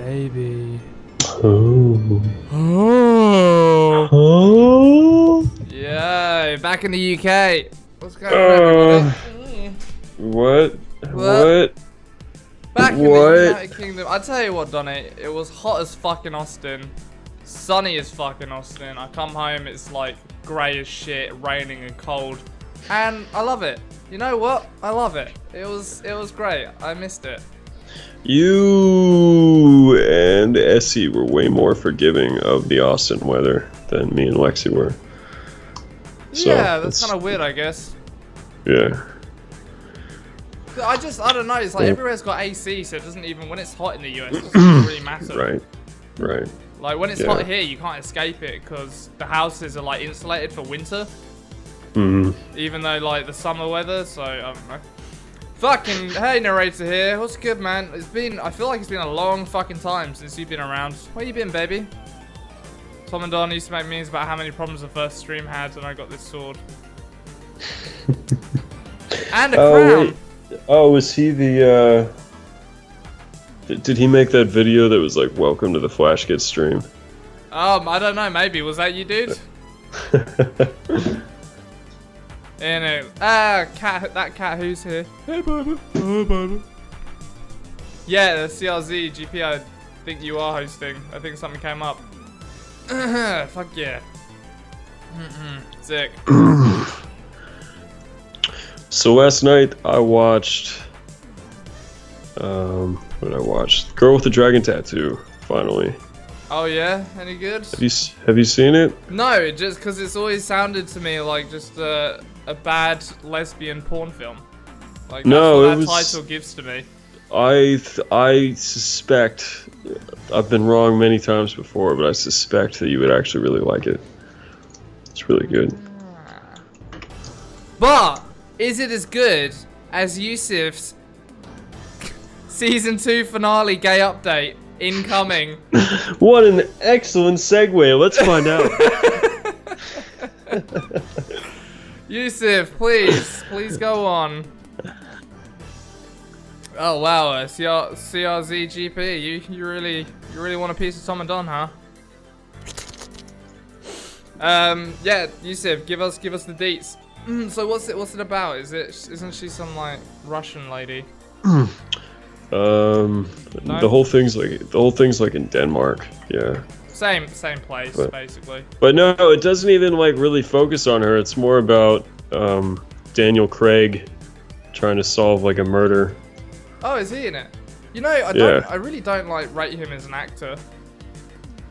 baby. Oh. Oh. Yeah, back in the UK. What's going on, everybody? What? Back in the United Kingdom. I tell you what, Donny, it was hot as fucking Austin. Sunny as fucking Austin. I come home, it's like grey as shit, raining and cold. And I love it. You know what? I love it. It was great. I missed it. You and Essie were way more forgiving of the Austin weather than me and Lexi were. So, yeah, that's kind of weird, I guess. Yeah. I don't know, it's like everywhere's got AC, so it doesn't even, when it's hot in the US, it doesn't really matter. Right. Like, when it's hot here, you can't escape it, because the houses are, like, insulated for winter. Even though, like, the summer weather, so, I don't know. Fucking, hey, narrator here, what's good, man? I feel like it's been a long fucking time since you've been around. Where you been, baby? Tom and Don used to make memes about how many problems the first stream had, and I got this sword. And a crown! Wait. Oh, was he the, Did he make that video that was like, welcome to the Flashgitz stream? I don't know, maybe. Was that you, dude? Anyway, that cat who's here? Hey, baby. Oh, baby. Yeah, the CRZ GP, I think you are hosting. I think something came up. Fuck yeah. Sick. So last night I watched, what did I watch? Girl with the Dragon Tattoo, finally. Oh yeah? Any good? Have you seen it? No, just because it's always sounded to me like just a bad lesbian porn film. Like, that's what that title gives to me. I suspect, I've been wrong many times before, but I suspect that you would actually really like it. It's really good. But is it as good as Yusuf's season 2 finale gay update incoming? What an excellent segue. Let's find out. Yusuf, please go on. Oh wow, CRZ GP, you really want a piece of Tom and Don, huh? Yeah, Yusuf, give us the deets. So what's it about? Isn't she some like Russian lady? No? No? The whole thing's like in Denmark. Yeah. Same place, basically. But no, it doesn't even like really focus on her. It's more about Daniel Craig trying to solve like a murder. Oh, is he in it? You know, I really don't like rate him as an actor.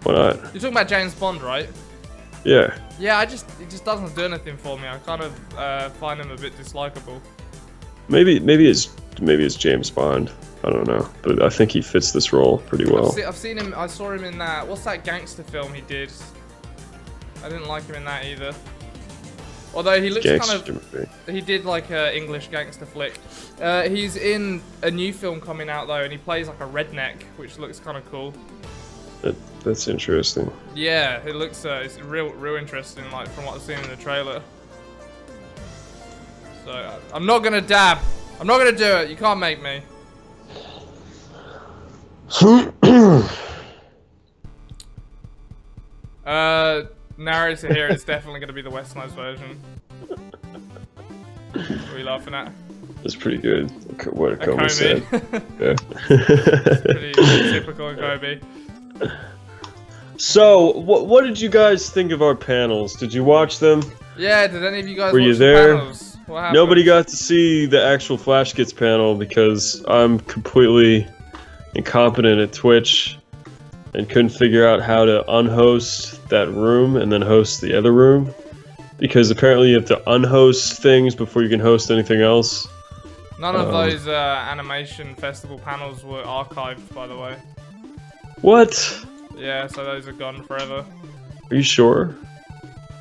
Why not? You're talking about James Bond, right? Yeah. Yeah, he just doesn't do anything for me. I kind of find him a bit dislikable. Maybe it's James Bond. I don't know, but I think he fits this role pretty well. I've seen him. I saw him in that. What's that gangster film he did? I didn't like him in that either. Although he looks he did like a English gangster flick. He's in a new film coming out though, and he plays like a redneck, which looks kind of cool. That's interesting. Yeah, it looks it's real interesting, like from what I've seen in the trailer. So I'm not gonna dab. I'm not gonna do it. You can't make me. Narrator here, it's definitely going to be the westernized version. What are you laughing at? That's pretty good. What Kobe said. Yeah. pretty typical of Kobe. So, what did you guys think of our panels? Did you watch them? Yeah, did any of you guys watch the there? Panels? What happened? Nobody got to see the actual Flashgitz panel because I'm completely incompetent at Twitch and couldn't figure out how to unhost that room and then host the other room, because apparently you have to unhost things before you can host anything else. None of those animation festival panels were archived, by the way. What? Yeah, so those are gone forever. Are you sure?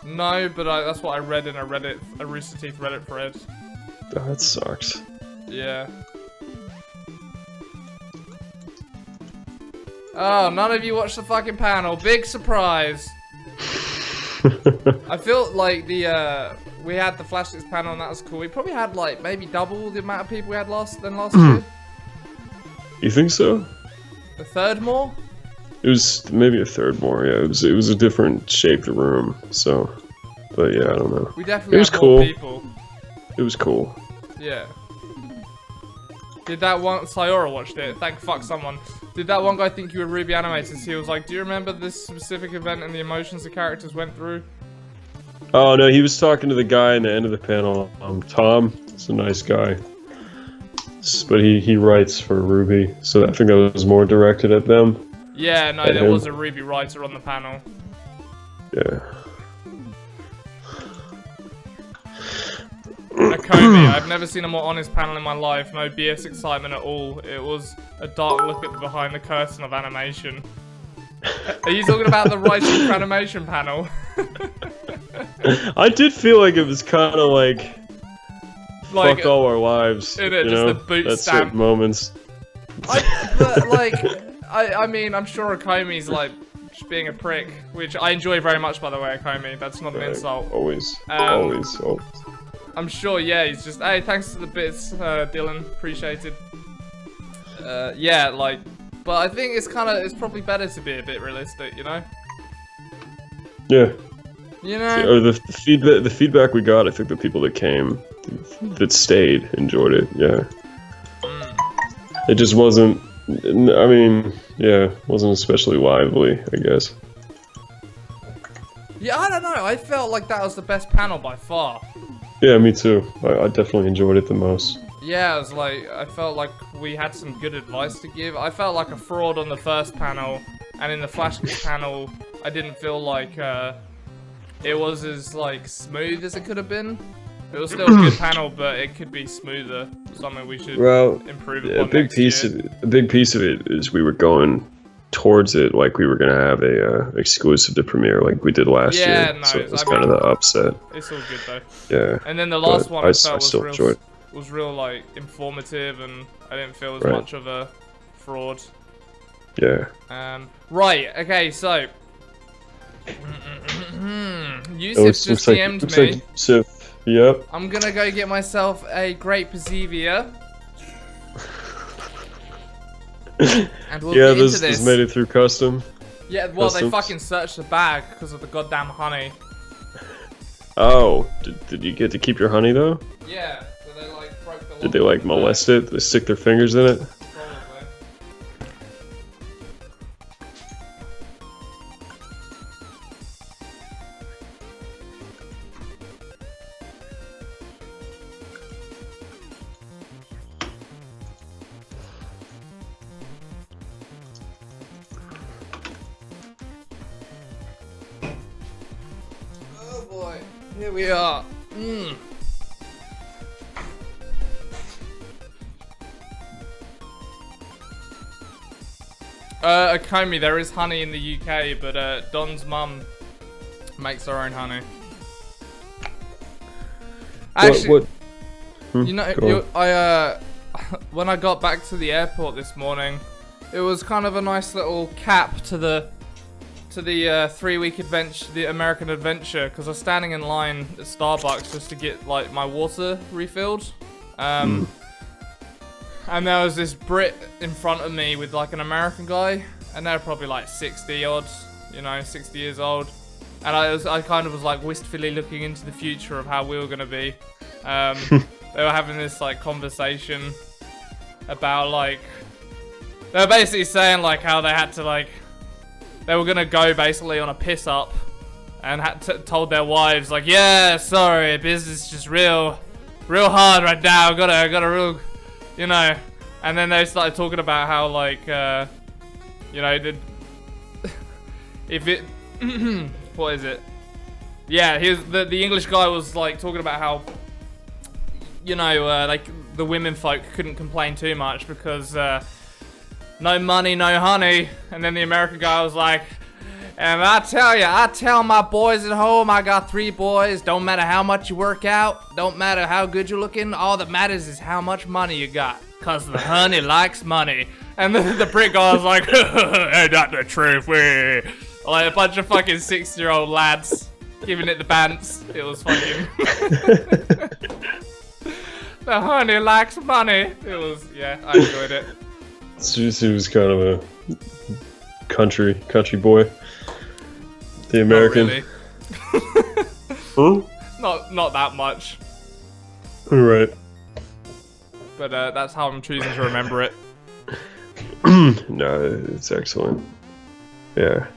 No, but that's what I read in a Rooster Teeth Reddit thread. Oh, that sucks. Yeah. Oh, none of you watched the fucking panel. Big surprise. I feel like we had the Flashgitz panel and that was cool. We probably had like maybe double the amount of people we had last year. You think so? A third more? It was maybe a third more. Yeah, it was a different shaped room. So, but yeah, I don't know. We definitely was had cool. more people. It was cool. Yeah. Did that one... Sayora watched it. Thank fuck someone. Did that one guy think you were Ruby Animators? He was like, do you remember this specific event and the emotions the characters went through? Oh no, he was talking to the guy in the end of the panel. Tom. He's a nice guy. But he writes for Ruby, so I think that was more directed at them. Yeah, no, there was a Ruby writer on the panel. Yeah. Nakomi, I've never seen a more honest panel in my life. No BS excitement at all. It was a dark look at the behind the curtain of animation. Are you talking about the writing for animation panel? I did feel like it was kind of like fuck all our lives. In it, just the boot at stamp certain moments. I mean, I'm sure Akomi's like just being a prick, which I enjoy very much, by the way, Akomi. That's not an insult. Always. I'm sure, yeah, he's just, hey, thanks for the bits, Dylan, appreciated. Yeah, like, but I think it's probably better to be a bit realistic, you know? Yeah. You know? Or the feedback we got, I think the people that came, that stayed, enjoyed it, yeah. It just wasn't, I mean, yeah, wasn't especially lively, I guess. Yeah, I don't know, I felt like that was the best panel by far. Yeah, me too. I definitely enjoyed it the most. Yeah, I felt like we had some good advice to give. I felt like a fraud on the first panel, and in the Flashgitz panel, I didn't feel like it was as like smooth as it could have been. It was still a good panel, but it could be smoother. Something we should improve upon. A big piece of it is we were going towards it like we were gonna have a exclusive to premiere like we did last year. No, so it was kind of the upset. It's all good though. Yeah. And then the last one I felt was real like informative, and I didn't feel as much of a fraud. Yeah. Right. Okay. So. Yusuf just DM'd me. Yusuf, yep. I'm gonna go get myself a Great Pazivia. And we'll get into this. This made it through custom. Yeah, well, they fucking searched the bag because of the goddamn honey. Oh, did you get to keep your honey though? Yeah, so they like broke the. Did they like molest it? They stick their fingers in it? Probably. Oh boy, here we are. Akomi, there is honey in the UK, but Don's mum makes her own honey. Actually, you know, when I got back to the airport this morning, it was kind of a nice little cap to the 3-week adventure, the American adventure, because I was standing in line at Starbucks just to get like my water refilled. And there was this Brit in front of me with like an American guy, and they're probably like 60 odd, you know, 60 years old. And I kind of was like wistfully looking into the future of how we were gonna be. They were having this like conversation about like, they were basically saying like how they had to like, they were gonna go basically on a piss up, and had told their wives like, yeah, sorry, business is just real hard right now. I got a real, you know. And then they started talking about how like, you know, if it, what is it? Yeah, the English guy was like talking about how, you know, like the women folk couldn't complain too much because no money, no honey. And then the American guy was like, and I tell my boys at home, I got 3 boys, don't matter how much you work out, don't matter how good you're looking, all that matters is how much money you got, cause the honey likes money. And then the Brit guy was like, ain't that the truth, we like a bunch of fucking 6-year-old lads giving it the bants. It was fucking the honey likes money. It was, yeah, I enjoyed it. It was kind of country boy. The American. Not really. Huh? Not that much. Right. But that's how I'm choosing to remember it. No, it's excellent. Yeah.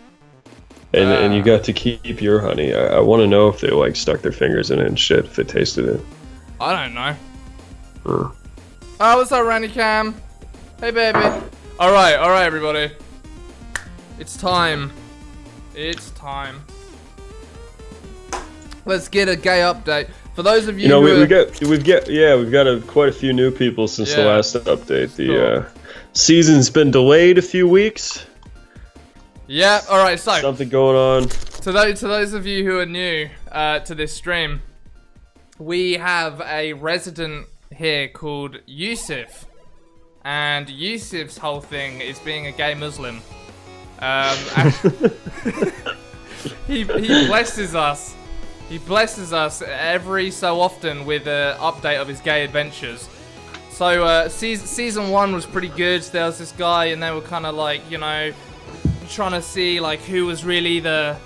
And you got to keep your honey. I want to know if they like stuck their fingers in it and shit, if they tasted it. I don't know. Huh. Oh, what's up, Randy Cam? Hey, baby. Alright, everybody. It's time. It's time. Let's get a gay update. For those of you, we've got quite a few new people since the last update. The season's been delayed a few weeks. Yeah. All right. So something going on. To those of you who are new to this stream, we have a resident here called Yusuf, and Yusuf's whole thing is being a gay Muslim. He blesses us. He blesses us every so often with an update of his gay adventures. So season 1 was pretty good. There was this guy, and they were kind of like, you know, trying to see like who was really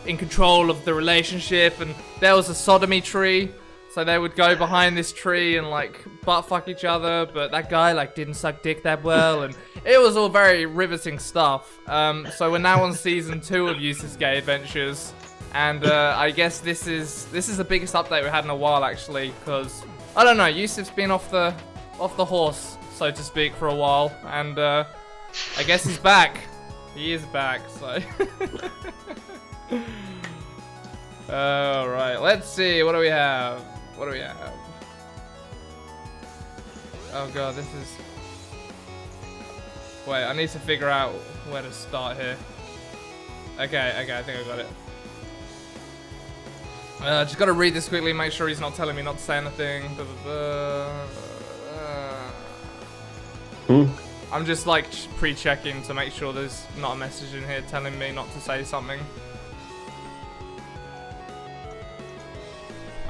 in control of the relationship, and there was a sodomy tree. So they would go behind this tree and like butt fuck each other, but that guy like didn't suck dick that well, and it was all very riveting stuff. So we're now on season 2 of Yusuf's Gay Adventures, and I guess this is the biggest update we had in a while actually, because I don't know, Yusuf's been off the horse, so to speak, for a while, and I guess he's back. He is back, so. Alright, let's see, what do we have? Oh god, this is... Wait, I need to figure out where to start here. Okay, I think I got it. Just gotta read this quickly, make sure he's not telling me not to say anything. I'm just like pre-checking to make sure there's not a message in here telling me not to say something.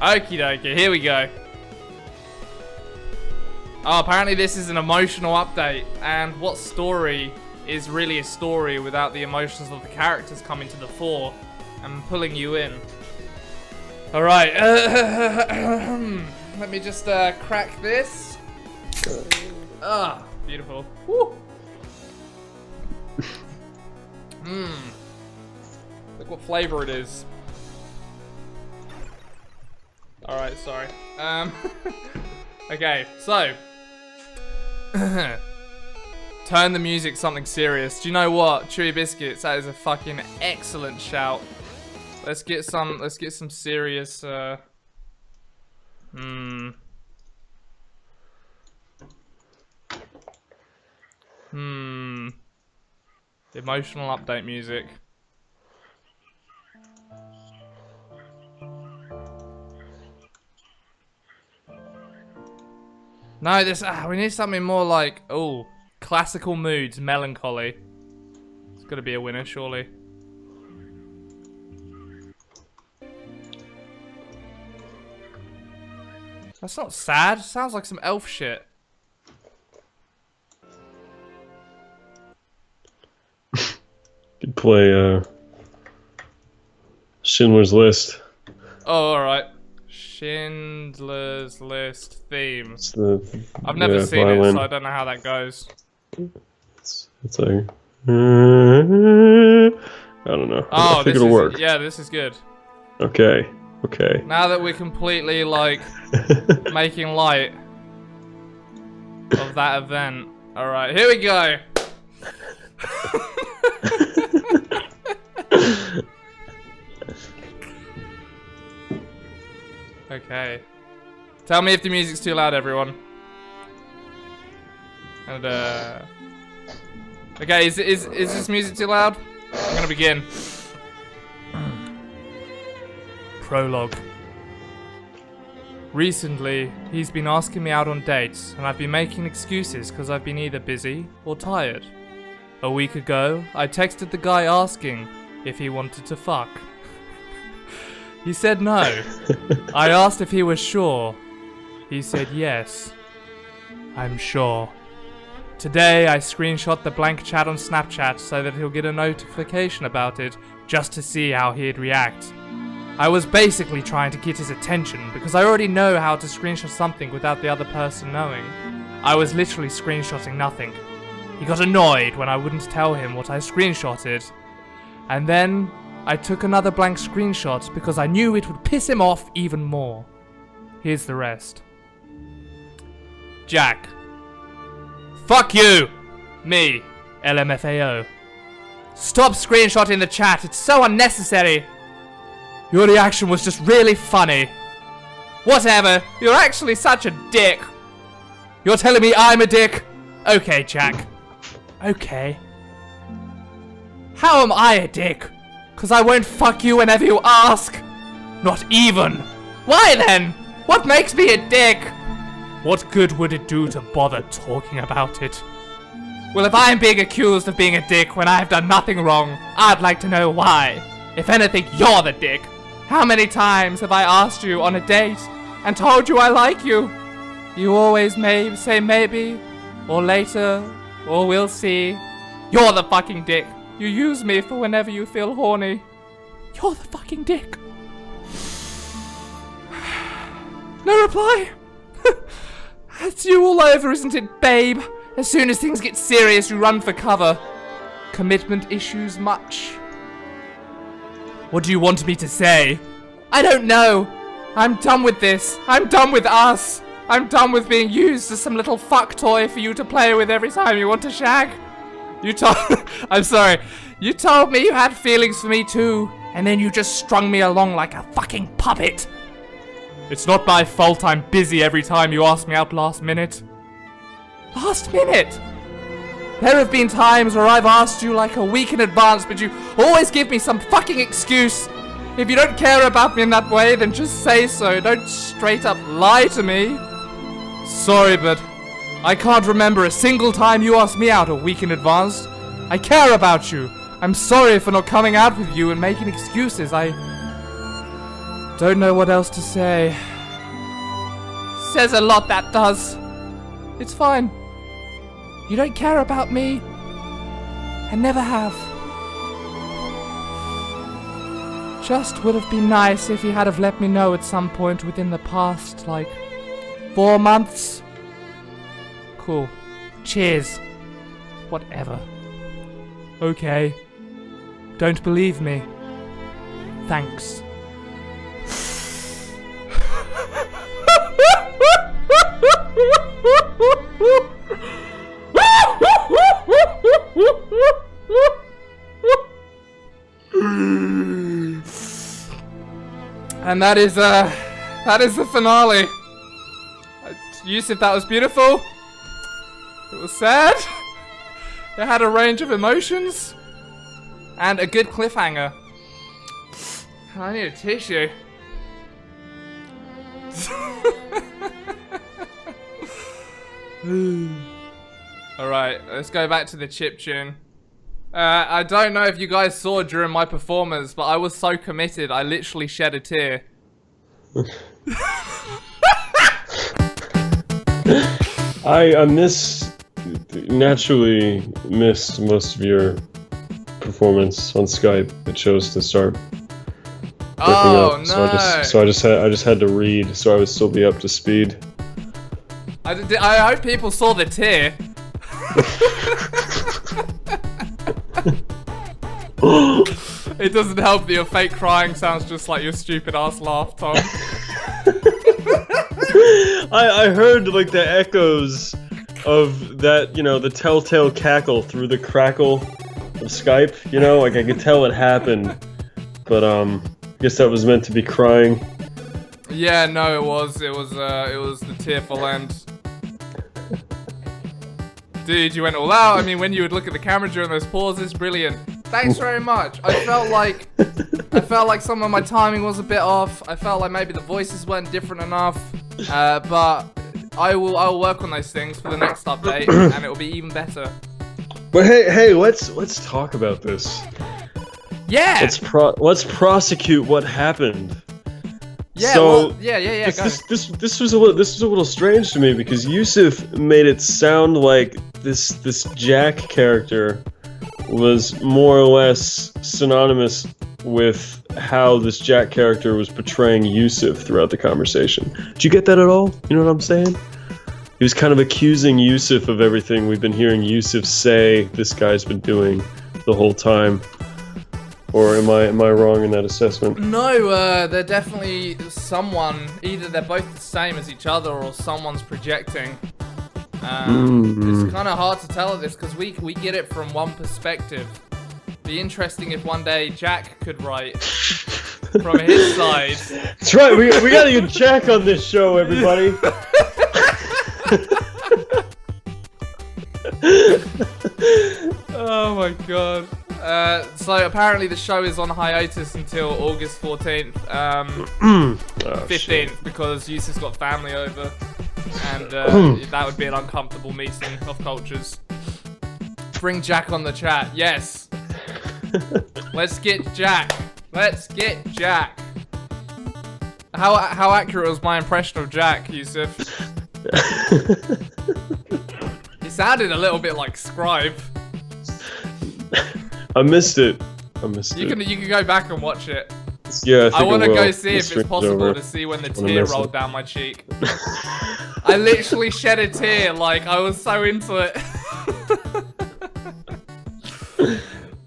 Okie dokie, here we go. Oh, apparently this is an emotional update, and what story is really a story without the emotions of the characters coming to the fore and pulling you in? Alright, let me just crack this. Ah, beautiful. Woo. Look what flavor it is. Alright, sorry. Okay, so. Turn the music something serious. Do you know what? Chewy Biscuits, that is a fucking excellent shout. Let's get some serious, emotional update music. No, we need something more like, classical moods, melancholy. It's gotta be a winner, surely. That's not sad, sounds like some elf shit. Could play, Schindler's List. Oh, alright. Schindler's List theme. I've never seen violin. it, so I don't know how that goes. It's like... I don't know. Oh, I think it'll work. Yeah, this is good. Okay. Now that we're completely, like, making light of that event. Alright, here we go. Okay. Tell me if the music's too loud, everyone. And, okay, is this music too loud? I'm gonna begin. Prologue. Recently, he's been asking me out on dates, and I've been making excuses because I've been either busy or tired. A week ago, I texted the guy asking if he wanted to fuck. He said no. I asked if he was sure. He said yes. I'm sure. Today, I screenshot the blank chat on Snapchat so that he'll get a notification about it, just to see how he'd react. I was basically trying to get his attention, because I already know how to screenshot something without the other person knowing. I was literally screenshotting nothing. He got annoyed when I wouldn't tell him what I screenshotted. And then, I took another blank screenshot because I knew it would piss him off even more. Here's the rest. Jack. Fuck you! Me, LMFAO. Stop screenshotting the chat, it's so unnecessary! Your reaction was just really funny. Whatever, you're actually such a dick. You're telling me I'm a dick? Okay, Jack. Okay. How am I a dick? 'Cause I won't fuck you whenever you ask? Not even. Why then? What makes me a dick? What good would it do to bother talking about it? Well, if I'm being accused of being a dick when I've done nothing wrong, I'd like to know why. If anything, you're the dick. How many times have I asked you on a date and told you I like you? You always say maybe, or later, or we'll see. You're the fucking dick. You use me for whenever you feel horny. You're the fucking dick. No reply? That's you all over, isn't it, babe? As soon as things get serious, you run for cover. Commitment issues much? What do you want me to say? I don't know. I'm done with this. I'm done with us. I'm done with being used as some little fuck toy for you to play with every time you want to shag. I'm sorry. You told me you had feelings for me too, and then you just strung me along like a fucking puppet. It's not my fault I'm busy every time you ask me out last minute. Last minute? There have been times where I've asked you like a week in advance, but you always give me some fucking excuse. If you don't care about me in that way, then just say so. Don't straight up lie to me. Sorry, but I can't remember a single time you asked me out a week in advance. I care about you. I'm sorry for not coming out with you and making excuses. I don't know what else to say. Says a lot, that does. It's fine. You don't care about me. And never have. Just would have been nice if you had have let me know at some point within the past, like, 4 months. Cool. Cheers. Whatever. Okay. Don't believe me. Thanks. And that is the finale. Yusuf, that was beautiful. It was sad. It had a range of emotions. And a good cliffhanger. I need a tissue. Alright, let's go back to the chiptune. I don't know if you guys saw during my performance, but I was so committed, I literally shed a tear. I naturally missed most of your performance on Skype. It chose to start breaking up, no. so I just had to read, so I would still be up to speed. I hope people saw the tear. It doesn't help that your fake crying sounds just like your stupid ass laugh, Tom. I heard like the echoes of that, you know, the telltale cackle through the crackle of Skype, you know, like I could tell it happened, but I guess that was meant to be crying. Yeah, no, it was the tearful end. Dude, you went all out. I mean, when you would look at the camera during those pauses, brilliant. Thanks very much. I felt like some of my timing was a bit off. I felt like maybe the voices weren't different enough. But I will work on those things for the next update, and it will be even better. But hey, let's talk about this. Yeah. Let's prosecute what happened. Yeah. So, well, yeah. This was a little strange to me because Yusuf made it sound like this Jack character was more or less synonymous with how this Jack character was portraying Yusuf throughout the conversation. Did you get that at all? You know what I'm saying? He was kind of accusing Yusuf of everything we've been hearing Yusuf say this guy's been doing the whole time. Or am I wrong in that assessment? No, they're definitely someone. Either they're both the same as each other, or someone's projecting. It's kind of hard to tell at this because we get it from one perspective. Be interesting if one day Jack could write from his side. That's right. We gotta get Jack on this show, everybody. Oh my god. So apparently the show is on hiatus until August 14th, 15th, because Yusuf's got family over, and that would be an uncomfortable meeting of cultures. Bring Jack on the chat, yes. Let's get Jack. Let's get Jack. How accurate was my impression of Jack, Yusuf? He sounded a little bit like Scribe. I missed it. You can go back and watch it. Yeah, I want to go see if it's possible to see when the tear rolled down my cheek. I literally shed a tear, like I was so into it.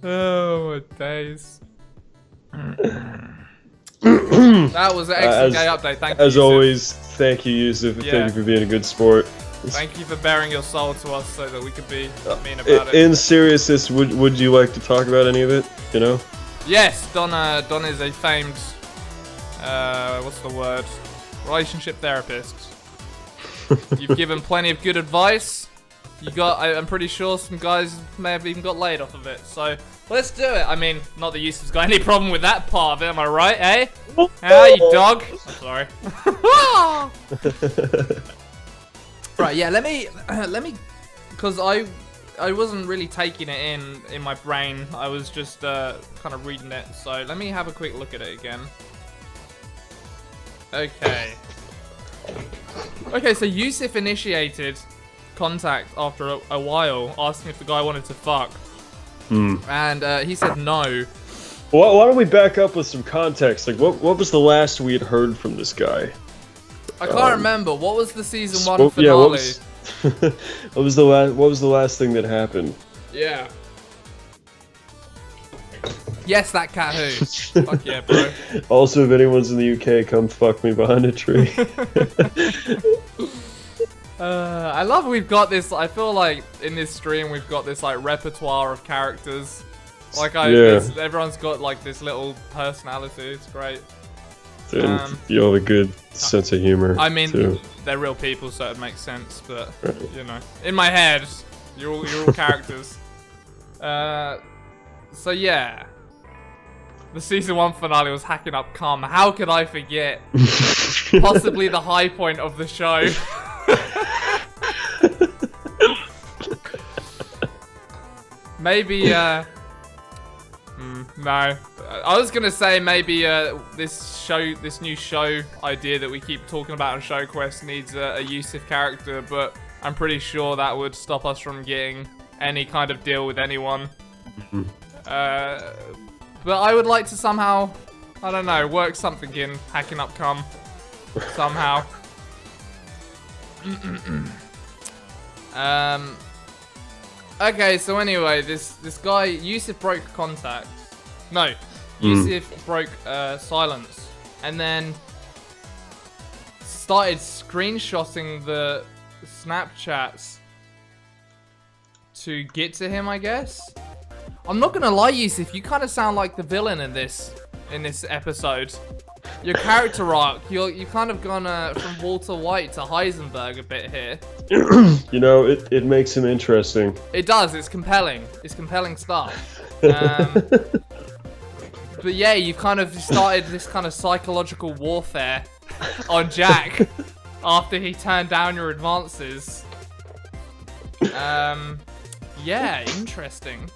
Oh my days. That was an excellent gay update. Thank you, as Yusuf. always, thank you, Yusuf. Yeah. Thank you for being a good sport. Thank you for bearing your soul to us so that we could be mean about it. In seriousness, would you like to talk about any of it? You know? Yes, Don is a famed, what's the word? Relationship therapist. You've given plenty of good advice. I'm pretty sure some guys may have even got laid off of it. So let's do it. I mean, not that Yusuf's got any problem with that part of it. Am I right, eh? Ah, you dog. I'm sorry. Right, yeah. Let me, because I wasn't really taking it in my brain. I was just kind of reading it. So let me have a quick look at it again. Okay. Okay, so Yusuf initiated contact after a while, asking if the guy wanted to fuck. And he said no. Well, why don't we back up with some context? Like, what was the last we had heard from this guy? I can't remember. What was the season 1 finale? Yeah, what was the last thing that happened? Yeah. Yes, that cat who. Fuck yeah, bro. Also, if anyone's in the UK, come fuck me behind a tree. I love we've got this. I feel like in this stream we've got this like repertoire of characters. Like everyone's got like this little personality. It's great. And you have a good sense of humor. I mean, too. They're real people, so it makes sense. But you know, in my head, you're all characters. So yeah, the season 1 finale was hacking up cum. How could I forget? Possibly the high point of the show. Maybe, no. I was gonna say maybe this new show idea that we keep talking about on Show Quest needs a Yusuf character, but I'm pretty sure that would stop us from getting any kind of deal with anyone. But I would like to somehow, I don't know, work something in hacking up cum somehow. Okay, so anyway, this guy, Yusuf broke contact. No, Yusuf broke silence, and then started screenshotting the Snapchats to get to him, I guess. I'm not gonna lie, Yusuf, you kind of sound like the villain in this episode. Your character arc, you kind of gone from Walter White to Heisenberg a bit here. You know, it makes him interesting. It does. It's compelling. It's compelling stuff. But yeah, you kind of started this kind of psychological warfare on Jack after he turned down your advances. Yeah, interesting.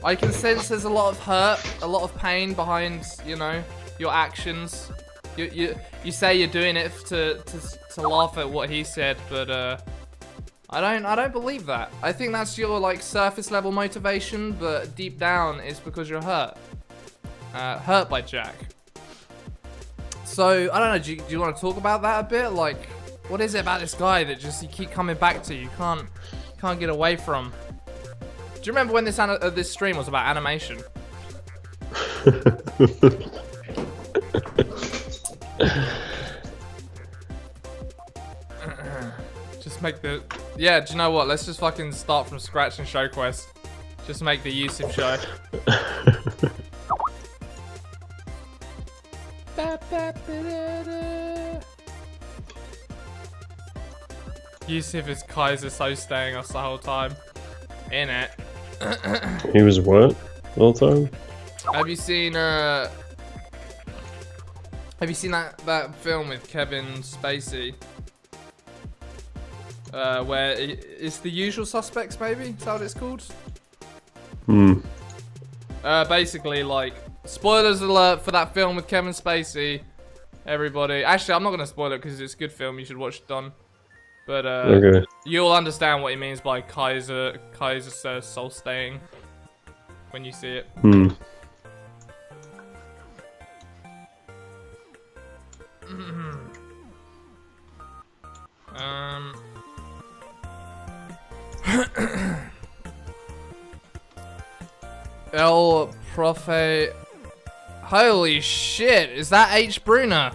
I can sense there's a lot of hurt, a lot of pain behind, you know, your actions. You say you're doing it to laugh at what he said, but I don't believe that. I think that's your like surface level motivation, but deep down it's because you're hurt. Hurt by Jack. So I don't know. Do you want to talk about that a bit? Like, what is it about this guy that just you keep coming back to? You can't get away from. Do you remember when this stream was about animation? Just make the... Yeah, do you know what? Let's just fucking start from scratch and show quest. Just make the Yusuf show. Yusuf is Kaiser so staying us the whole time. In it. He was what? The whole time? Have you seen that film with Kevin Spacey? Where it's The Usual Suspects, maybe? Is that what it's called? Basically, like, spoilers alert for that film with Kevin Spacey. Everybody. Actually, I'm not going to spoil it because it's a good film. You should watch it, Don. But, okay. You'll understand what he means by Kaiser soul staying when you see it. El Profe. Holy shit, is that H. Bruner?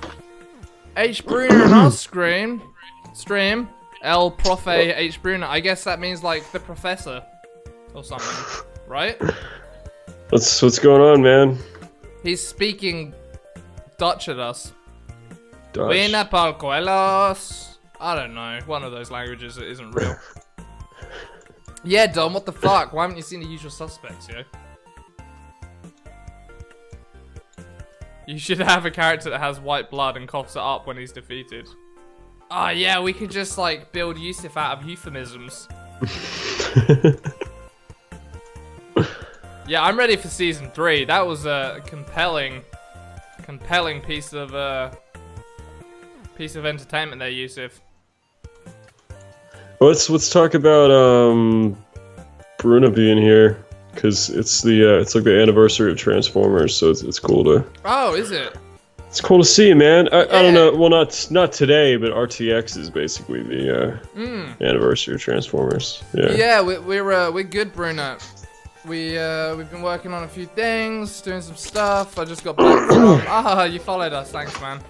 H. Bruner in our stream. El Profe H. Bruner. I guess that means like the professor or something, right? What's going on, man? He's speaking Dutch at us. Dutch. Buena palcoelos. I don't know. One of those languages that isn't real. Yeah, Dom, what the fuck? Why haven't you seen The Usual Suspects, yo? You should have a character that has white blood and coughs it up when he's defeated. Oh yeah, we could just like build Yusuf out of euphemisms. Yeah, I'm ready for season 3. That was a compelling piece of entertainment there, Yusuf. Let's talk about Bruna being here, because it's like the anniversary of Transformers, so it's cool to. Oh, is it? It's cool to see, man. I don't know. Well, not today, but RTX is basically the anniversary of Transformers. Yeah. Yeah, we're good, Bruna. We've been working on a few things, doing some stuff. I just got back from. You followed us, thanks, man.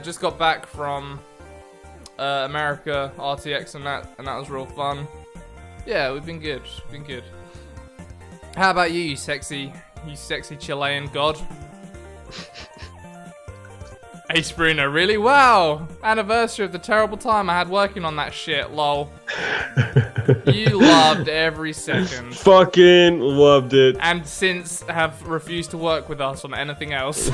Just got back from America, RTX, and that was real fun. Yeah, we've been good. How about you sexy Chilean god? Ace Bruno, really? Wow! Anniversary of the terrible time I had working on that shit, lol. You loved every second. Fucking loved it. And since have refused to work with us on anything else.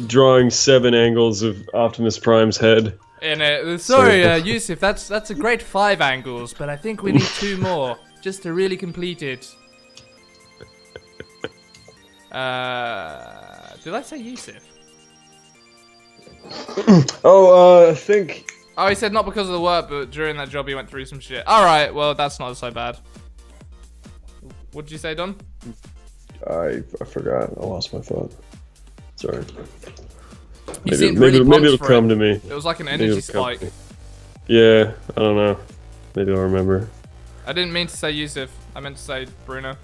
Drawing 7 angles of Optimus Prime's head. In it. Sorry, Yusuf, that's a great 5 angles, but I think we need 2 more just to really complete it. Did I say Yusuf? I think. Oh, he said not because of the work, but during that job he went through some shit. Alright, well, that's not so bad. What did you say, Don? I forgot. I lost my thought. Sorry. Maybe it'll come to me. It was like an energy spike. Yeah, I don't know. Maybe I'll remember. I didn't mean to say Yusuf. I meant to say Bruno.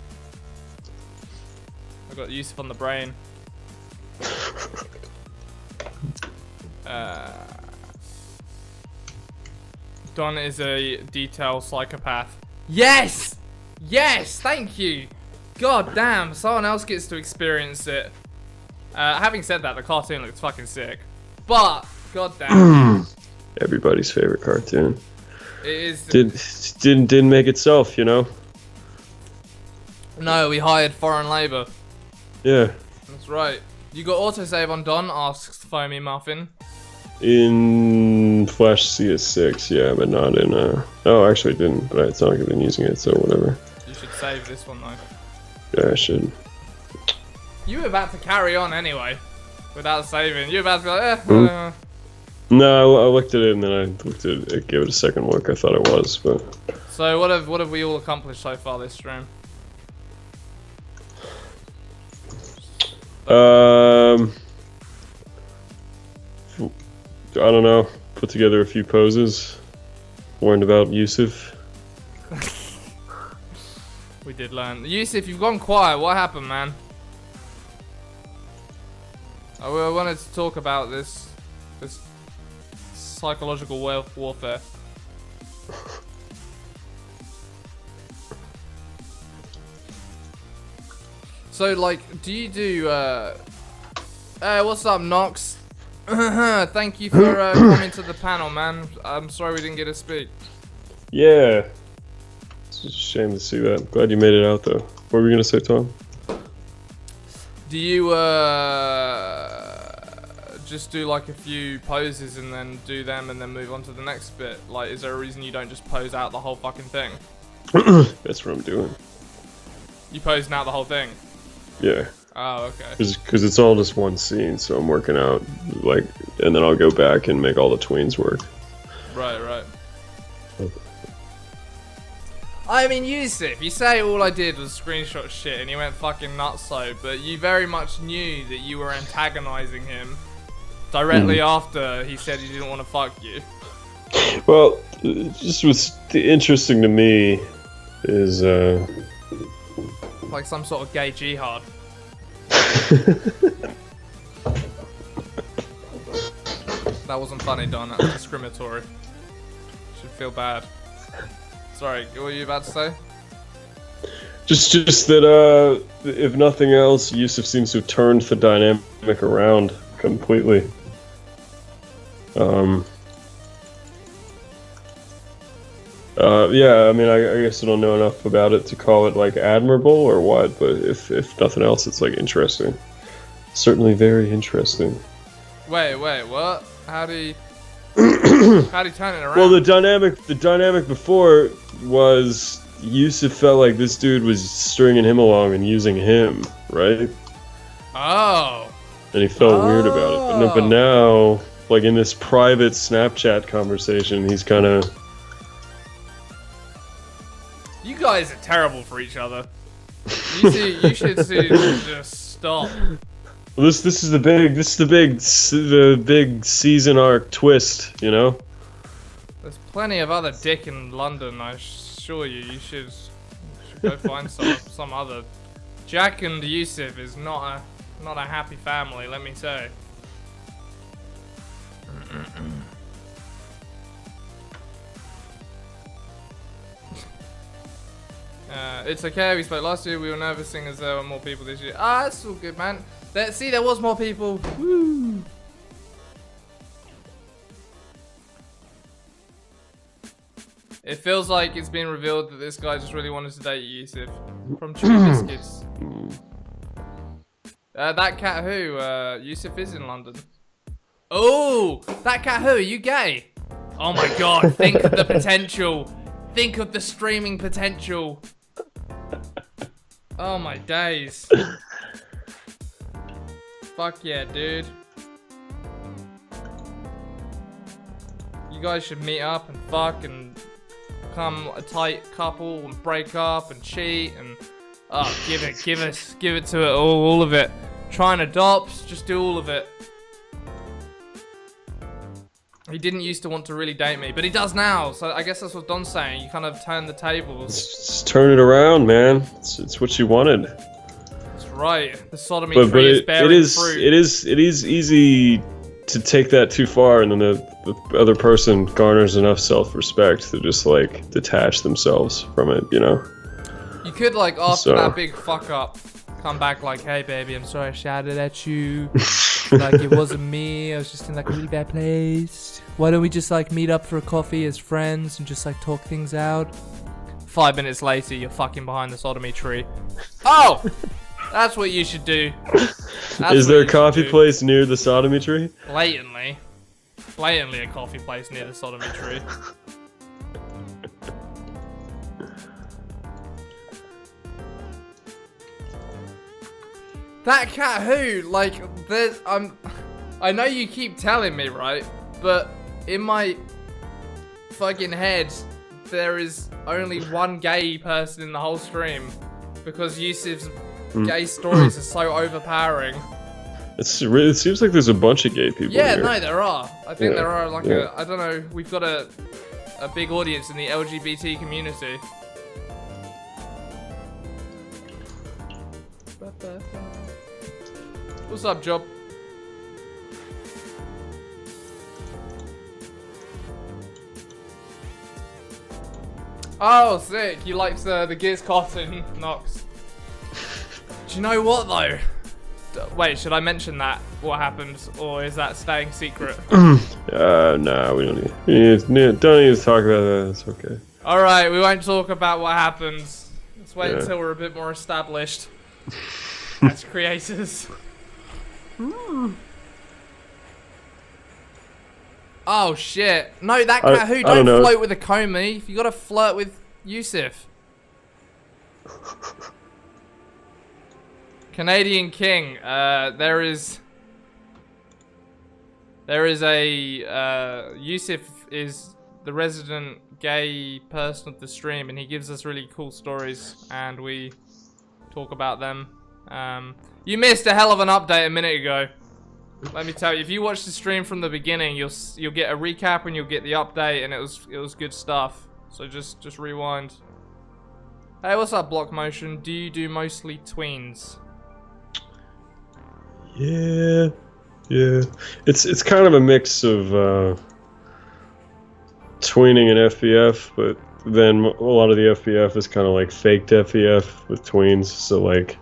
I got Yusuf on the brain. Don is a detail psychopath. Yes! Yes! Thank you! God damn, someone else gets to experience it. Having said that, the cartoon looks fucking sick. But, god damn. Everybody's favorite cartoon. It is. Didn't make itself, you know? No, we hired foreign labor. Yeah. That's right. You got autosave on Don, asks Foamy Muffin. In Flash CS6, yeah, but not in, Oh, actually I didn't, but it's not like I've been using it, so whatever. You should save this one, though. Yeah, I should. You were about to carry on anyway. Without saving. You're about to be like, No, I looked at it and then I looked at it, gave it a second look. I thought it was, but. So what have we all accomplished so far this stream? I don't know. Put together a few poses. Learned about Yusuf. We did learn. Yusuf, you've gone quiet. What happened, man? I wanted to talk about this psychological warfare. So, like, do you do, hey, what's up, Nox? Thank you for coming to the panel, man. I'm sorry we didn't get to speak. Yeah. It's just a shame to see that. Glad you made it out, though. What were you gonna say, Tom? Do you, just do, like, a few poses and then do them and then move on to the next bit? Like, is there a reason you don't just pose out the whole fucking thing? That's what I'm doing. You posing out the whole thing? Yeah. Oh, okay. Because it's all just one scene, so I'm working out, like, and then I'll go back and make all the tweens work. Right, right. I mean, Yusuf, you say all I did was screenshot shit and he went fucking nutso, but you very much knew that you were antagonizing him directly after he said he didn't want to fuck you. Well, just what's interesting to me is, like some sort of gay jihad. That wasn't funny, Don. That was discriminatory. Should feel bad. Sorry, what were you about to say? Just that, if nothing else, Yusuf seems to have turned the dynamic around completely. Yeah, I mean, I guess I don't know enough about it to call it, like, admirable or what, but if nothing else, it's, like, interesting. Certainly very interesting. Wait, what? How do you turn it around? Well, the dynamic before was Yusuf felt like this dude was stringing him along and using him, right? Oh. And he felt weird about it. But now, like, in this private Snapchat conversation, he's kind of... You guys are terrible for each other. You should just stop. Well, this is the big season arc twist, you know. There's plenty of other dick in London. I assure you. You should go find some other. Jack and Yusuf is not a happy family. Let me say. It's okay, we spoke last year, we were nervous seeing as there were more people this year. Ah, that's all good, man. See, there was more people. Woo! It feels like it's been revealed that this guy just really wanted to date you, Yusuf. From Chewy Biscuits. That cat who? Yusuf is in London. Oh! That cat who? Are you gay? Oh my god, think of the potential. Think of the streaming potential. Oh my days. Fuck yeah, dude. You guys should meet up and fuck and become a tight couple and break up and cheat and give it to it all of it. Try and adopt, just do all of it. He didn't used to want to really date me, but he does now. So I guess that's what Don's saying. You kind of turn the tables. Just turn it around, man. It's what you wanted. That's right. The sodomy tree is bearing fruit. It is easy to take that too far, and then the other person garners enough self-respect to just like detach themselves from it, you know. You could like after that big fuck up, come back like, hey baby, I'm sorry I shouted at you. Like it wasn't me, I was just in like a really bad place. Why don't we just like meet up for a coffee as friends and just like talk things out? 5 minutes later, you're fucking behind the sodomy tree. Oh! That's what you should do. Is there a coffee place near the sodomy tree? Blatantly a coffee place near the sodomy tree. That cat who? Like, there's I know you keep telling me, right? But in my fucking head, there is only one gay person in the whole stream because Yusuf's gay stories are so overpowering. It seems like there's a bunch of gay people Yeah, here. no, there are. I think there are like I don't know, we've got a big audience in the LGBT community. What's up, Job? Oh, sick. You like the Gears cartoon, Nox. Do you know what, though? Wait, should I mention that? What happened? Or is that staying secret? Nah, we don't need to talk about that. It's okay. Alright, we won't talk about what happens. Let's wait until we're a bit more established as creators. Oh shit. No, that cat who don't float with a Comey. You gotta flirt with Yusuf. Canadian King. There is a Yusuf is the resident gay person of the stream, and he gives us really cool stories and we talk about them. You missed a hell of an update a minute ago. Let me tell you, if you watch the stream from the beginning, you'll get a recap and you'll get the update, and it was good stuff. So just rewind. Hey, what's up, Block Motion? Do you do mostly tweens? Yeah. It's kind of a mix of tweening and FBF, but then a lot of the FBF is kind of like faked FBF with tweens. So like,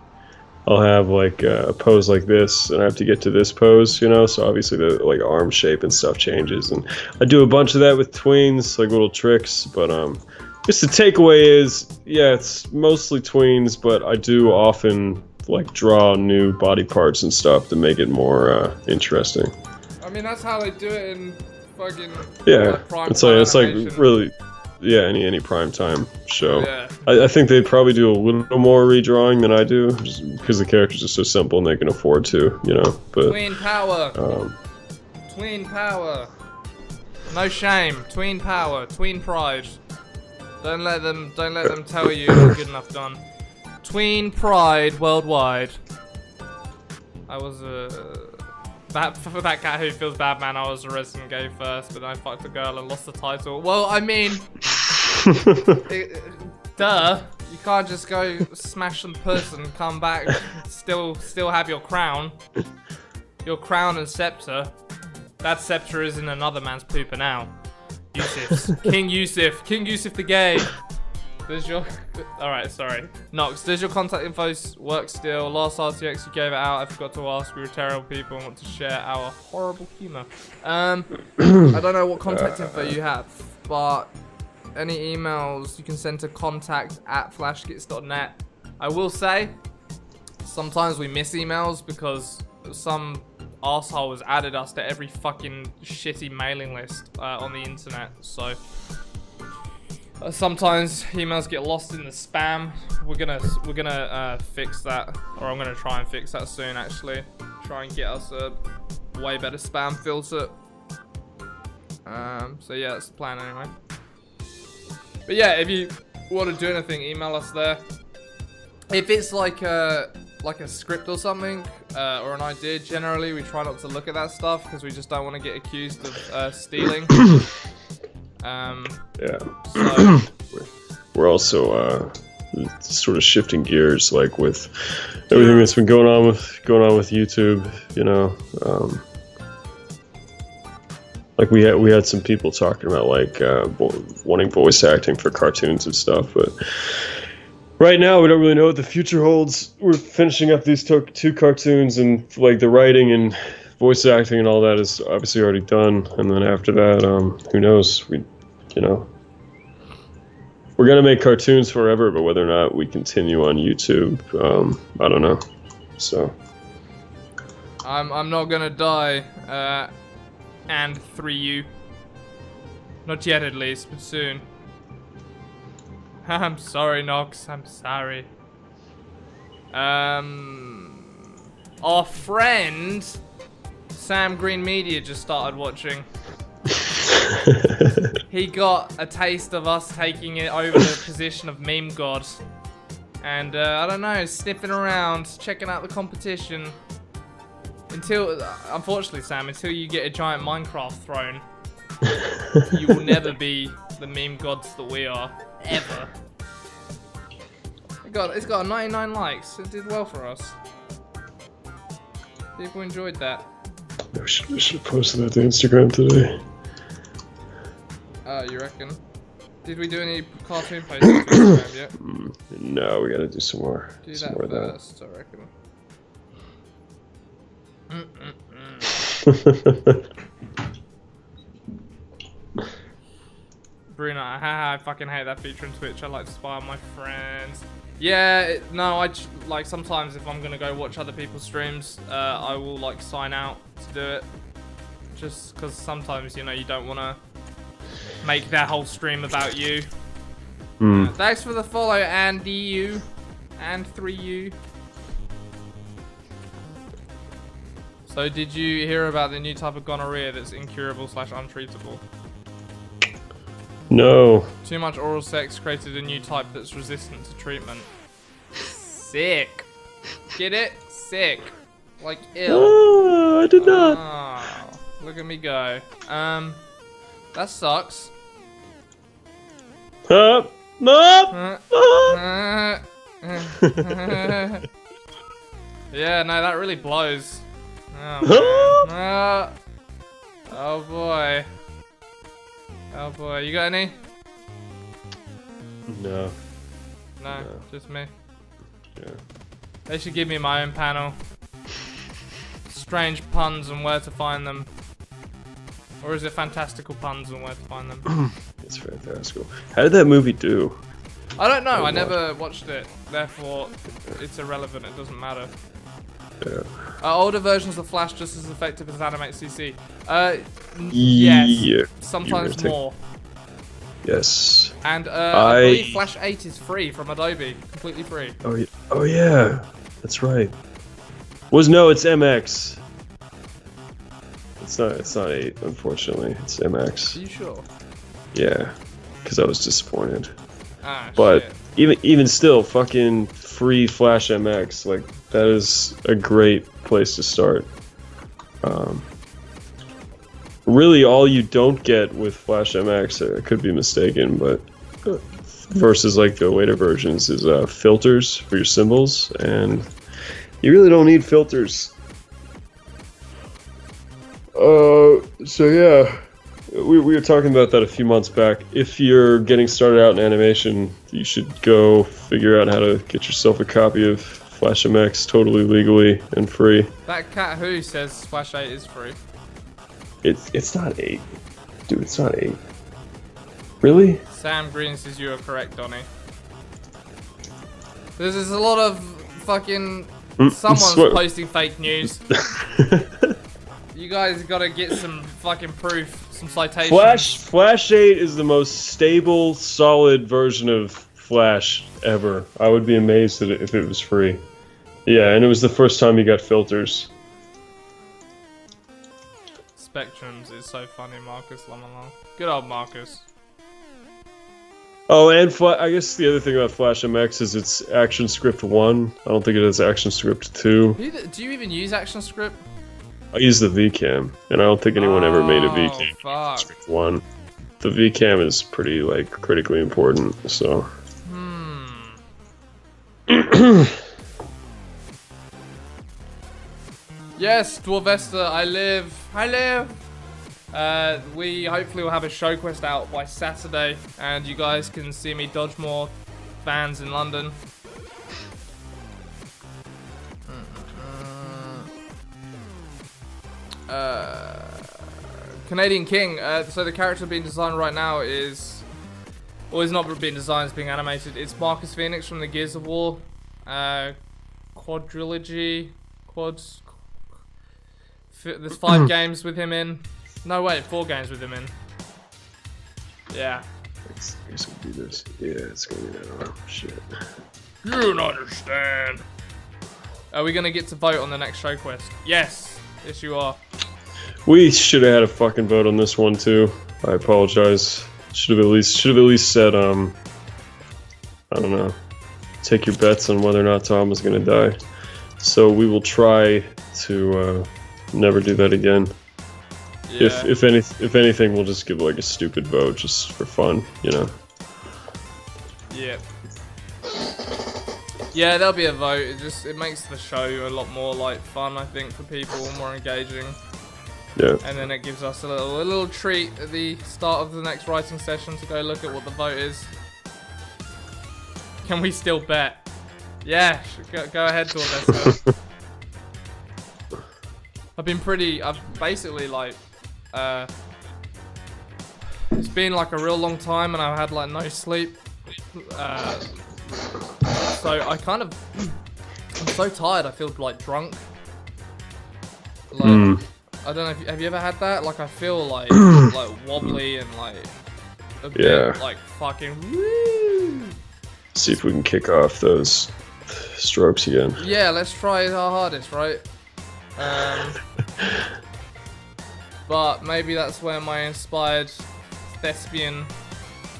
I'll have like a pose like this, and I have to get to this pose, you know. So obviously the like arm shape and stuff changes, and I do a bunch of that with tweens, like little tricks. But just the takeaway is, yeah, it's mostly tweens, but I do often like draw new body parts and stuff to make it more interesting. I mean, that's how they do it in fucking prime it's time like animation. really. Yeah, any prime time show. Yeah. I think they probably do a little more redrawing than I do, just because the characters are so simple and they can afford to, you know. But tween power. Tween power. No shame. Tween power. Tween pride. Don't let them tell you you're not good enough done. Tween pride worldwide. I was for that cat who feels bad, man. I was a resident gay first, but then I fucked a girl and lost the title. Well, I mean, duh. You can't just go smash some puss and come back, still have your crown and scepter. That scepter is in another man's pooper now. Yusuf's. King Yusuf the gay. Does your... Alright, sorry. Nox, does your contact info work still? Last RTX you gave it out, I forgot to ask. We were terrible people and want to share our horrible humour. I don't know what contact info you have, but any emails you can send to contact@flashgitz.net. I will say, sometimes we miss emails because some arsehole has added us to every fucking shitty mailing list on the internet, so... sometimes emails get lost in the spam. We're gonna fix that, or I'm gonna try and fix that soon. Actually, try and get us a way better spam filter. So yeah, that's the plan anyway. But yeah, if you want to do anything, email us there. If it's like a script or something, or an idea, generally we try not to look at that stuff because we just don't want to get accused of stealing. Yeah. So we're also sort of shifting gears, like with everything that's been going on with YouTube, you know. Like we had some people talking about like wanting voice acting for cartoons and stuff, but right now we don't really know what the future holds. We're finishing up these two cartoons, and like the writing and voice acting and all that is obviously already done, and then after that, who knows? We're gonna make cartoons forever, but whether or not we continue on YouTube, I don't know. So I'm not gonna die, and 3U. Not yet, at least, but soon. I'm sorry, Nox. I'm sorry. Our friend Sam Green Media just started watching. He got a taste of us taking it over the position of meme god. And I don't know, sniffing around, checking out the competition. Unfortunately, Sam, until you get a giant Minecraft throne, you will never be the meme gods that we are, ever. It's got 99 likes. It did well for us. People enjoyed that. We should have posted that to Instagram today. You reckon? Did we do any cartoon posts on Instagram yet? No, we gotta do some more. Do some that more first, I reckon. Bruno, haha, I fucking hate that feature in Twitch. I like to spy on my friends. Yeah, like sometimes if I'm gonna go watch other people's streams, I will like sign out to do it. Just because sometimes, you know, you don't want to make their whole stream about you. Thanks for the follow, Andy, you. And 3U. So did you hear about the new type of gonorrhea that's incurable / untreatable? No. Too much oral sex created a new type that's resistant to treatment. Sick. Get it? Sick. Like ill. Oh, I did not. Oh, look at me go. That sucks. Up. Yeah, no, that really blows. Oh, man. Oh boy. Oh boy, you got any? No. No, just me. Yeah. They should give me my own panel. Strange puns and where to find them. Or is it fantastical puns and where to find them? It's fantastical. How did that movie do? I don't know, I never watched it. Therefore, it's irrelevant, it doesn't matter. Yeah. Are older versions of Flash just as effective as Animate CC? Yes. Yeah. Sometimes more. Yes. And I believe Flash 8 is free from Adobe. Completely free. Oh yeah. That's right. No, it's MX. It's not 8, unfortunately. It's MX. Are you sure? Yeah. Because I was disappointed. Ah, but shit. even still, fucking free Flash MX, like that is a great place to start. Really, all you don't get with Flash MX, I could be mistaken, but versus like the later versions, is filters for your symbols, and you really don't need filters. So yeah. We were talking about that a few months back. If you're getting started out in animation, you should go figure out how to get yourself a copy of Flash MX totally legally and free. That cat who says Flash 8 is free. It's not 8. Dude, it's not 8. Really? Sam Green says you are correct, Donnie. There's a lot of fucking... Someone's posting fake news. You guys gotta get some fucking proof, some citations. Flash 8 is the most stable, solid version of Flash ever. I would be amazed if it was free. Yeah, and it was the first time you got filters. Spectrums is so funny, Marcus Lamalong. Good old Marcus. Oh, and I guess the other thing about Flash MX is it's ActionScript 1. I don't think it has ActionScript 2. Do you even use ActionScript? I use the VCam, and I don't think anyone ever made a VCam. Fuck. 1. The VCam is pretty, like, critically important, so... Yes, Dwarvesta, I live. We hopefully will have a show quest out by Saturday, and you guys can see me dodge more fans in London. Canadian King. So the character being designed right now is not being designed, it's being animated. It's Marcus Phoenix from the Gears of War quadrilogy. There's 5 games with him in. No, wait, 4 games with him in. Yeah. I guess we'll do this. Yeah, it's gonna be that. Oh, shit. You don't understand. Are we gonna get to vote on the next show quest? Yes. Yes, you are. We should have had a fucking vote on this one too. I apologize. Should have at least said I don't know. Take your bets on whether or not Tom was gonna die. So we will try to never do that again. Yeah. If anything, we'll just give like a stupid vote just for fun, you know. Yeah. Yeah, there'll be a vote. It makes the show a lot more like fun, I think, for people, more engaging. Yeah. And then it gives us a little treat at the start of the next writing session to go look at what the vote is. Can we still bet? Yeah, go ahead to Augusta. I've basically like, it's been like a real long time and I've had like no sleep. So I I'm so tired I feel like drunk. Like, I don't know if have you ever had that? Like I feel like wobbly and like a bit like fucking woo. See if we can kick off those strokes again. Yeah, let's try our hardest, right? But maybe that's where my inspired thespian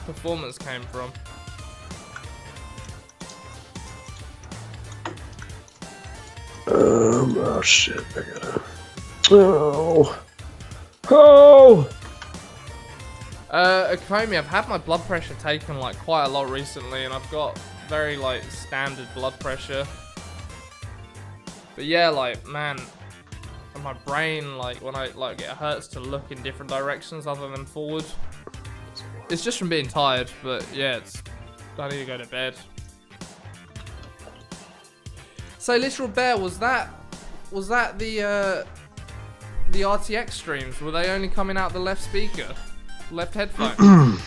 performance came from. Oh shit, I gotta... Oh! Akomi, I've had my blood pressure taken like quite a lot recently and I've got very like standard blood pressure. But yeah, like, man, my brain, like, when it hurts to look in different directions other than forward. It's just from being tired, but yeah, I need to go to bed. So, Literal Bear, was that the RTX streams? Were they only coming out the left speaker? Left headphone?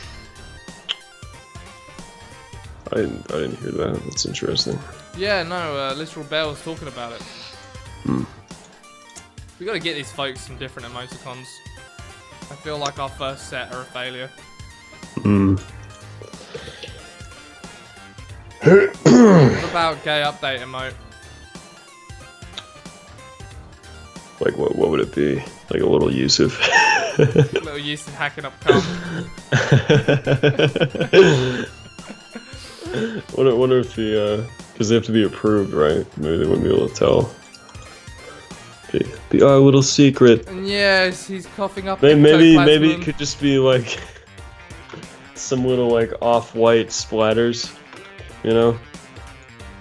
I didn't hear that. That's interesting. Yeah, no, Literal Bear was talking about it. We gotta get these folks some different emoticons. I feel like our first set are a failure. What about gay update emote? Like what would it be? Like a little Yusuf? Little Yusuf hacking up cum. Wonder if because they have to be approved, right? Maybe they wouldn't be able to tell. Be our little secret. And yes, he's coughing up. Maybe it could just be like some little like off-white splatters, you know?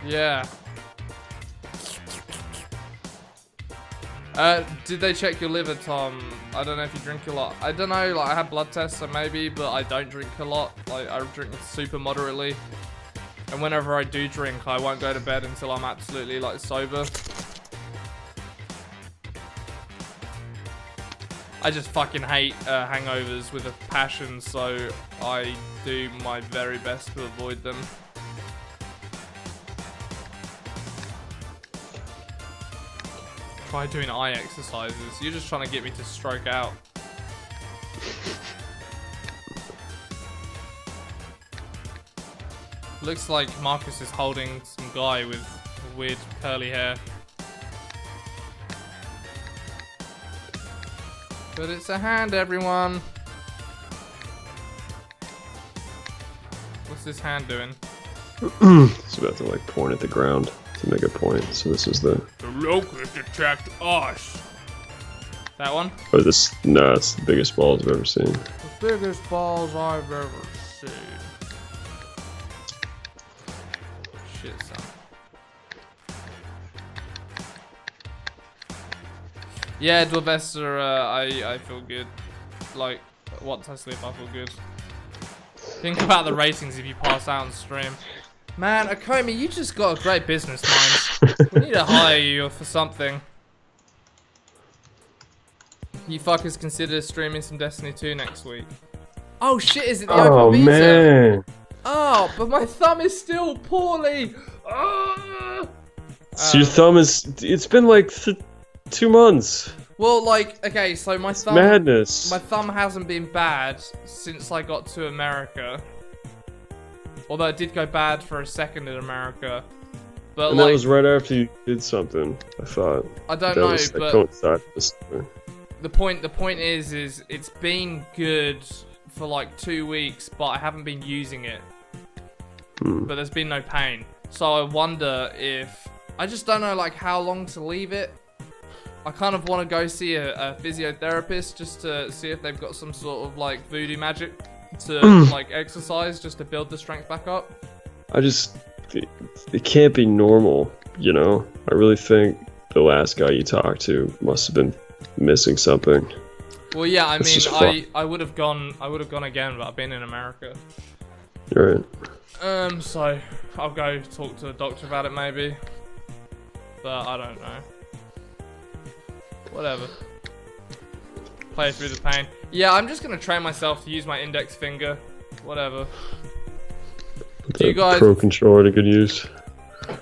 Yeah. Did they check your liver, Tom? I don't know if you drink a lot. I don't know, like I have blood tests, so maybe, but I don't drink a lot. Like I drink super moderately. And whenever I do drink, I won't go to bed until I'm absolutely like sober. I just fucking hate hangovers with a passion, so I do my very best to avoid them. Try doing eye exercises. You're just trying to get me to stroke out. Looks like Marcus is holding some guy with weird curly hair. But it's a hand, everyone. What's this hand doing? It's about to like point at the ground to make a point. So this is the locust attacked us. That one? Oh, this, no, it's the biggest balls I've ever seen. The biggest balls I've ever seen. Shit, son. Yeah, Dwarvester, I feel good. Like, once I sleep, I feel good. Think about the ratings if you pass out on stream. Man, Akomi, you just got a great business mind. We need to hire you for something. You fuckers consider streaming some Destiny 2 next week. Oh shit, is it the open beta? Man. Oh, but my thumb is still poorly. So your thumb is, it's been like 2 months. Well, like, okay, so my thumb... Madness. My thumb hasn't been bad since I got to America. Although it did go bad for a second in America. But and like, that was right after you did something. I thought. I don't that know, was, that but coincided with this. the point is it's been good for like 2 weeks, but I haven't been using it. But there's been no pain, so I wonder if I just don't know like how long to leave it. I kind of want to go see a physiotherapist just to see if they've got some sort of like voodoo magic to like exercise just to build the strength back up. It can't be normal, you know? I really think the last guy you talked to must have been missing something. Well, yeah, I It's mean, I would have gone again, but I've been in America. Right. So I'll go talk to a doctor about it maybe, but I don't know. Whatever. Play through the pain. Yeah, I'm just gonna train myself to use my index finger. Whatever. Do you guys? Pro controller to good use.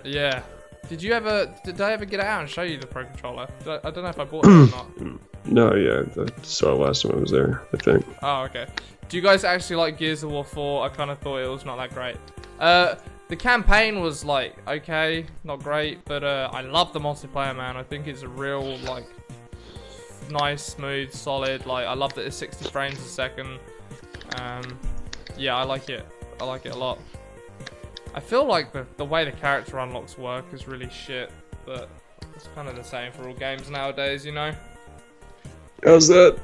Yeah. Did I ever get it out and show you the Pro controller? I don't know if I bought it or not. No, yeah, I saw it last time I was there, I think. Oh, okay. Do you guys actually like Gears of War 4? I kind of thought it was not that great. The campaign was like okay, not great, but I love the multiplayer, man. I think it's a real like nice, smooth, solid. Like I love that it's 60 frames a second. Yeah, I like it. I like it a lot. I feel like the way the character unlocks work is really shit, but it's kind of the same for all games nowadays, you know? How's that?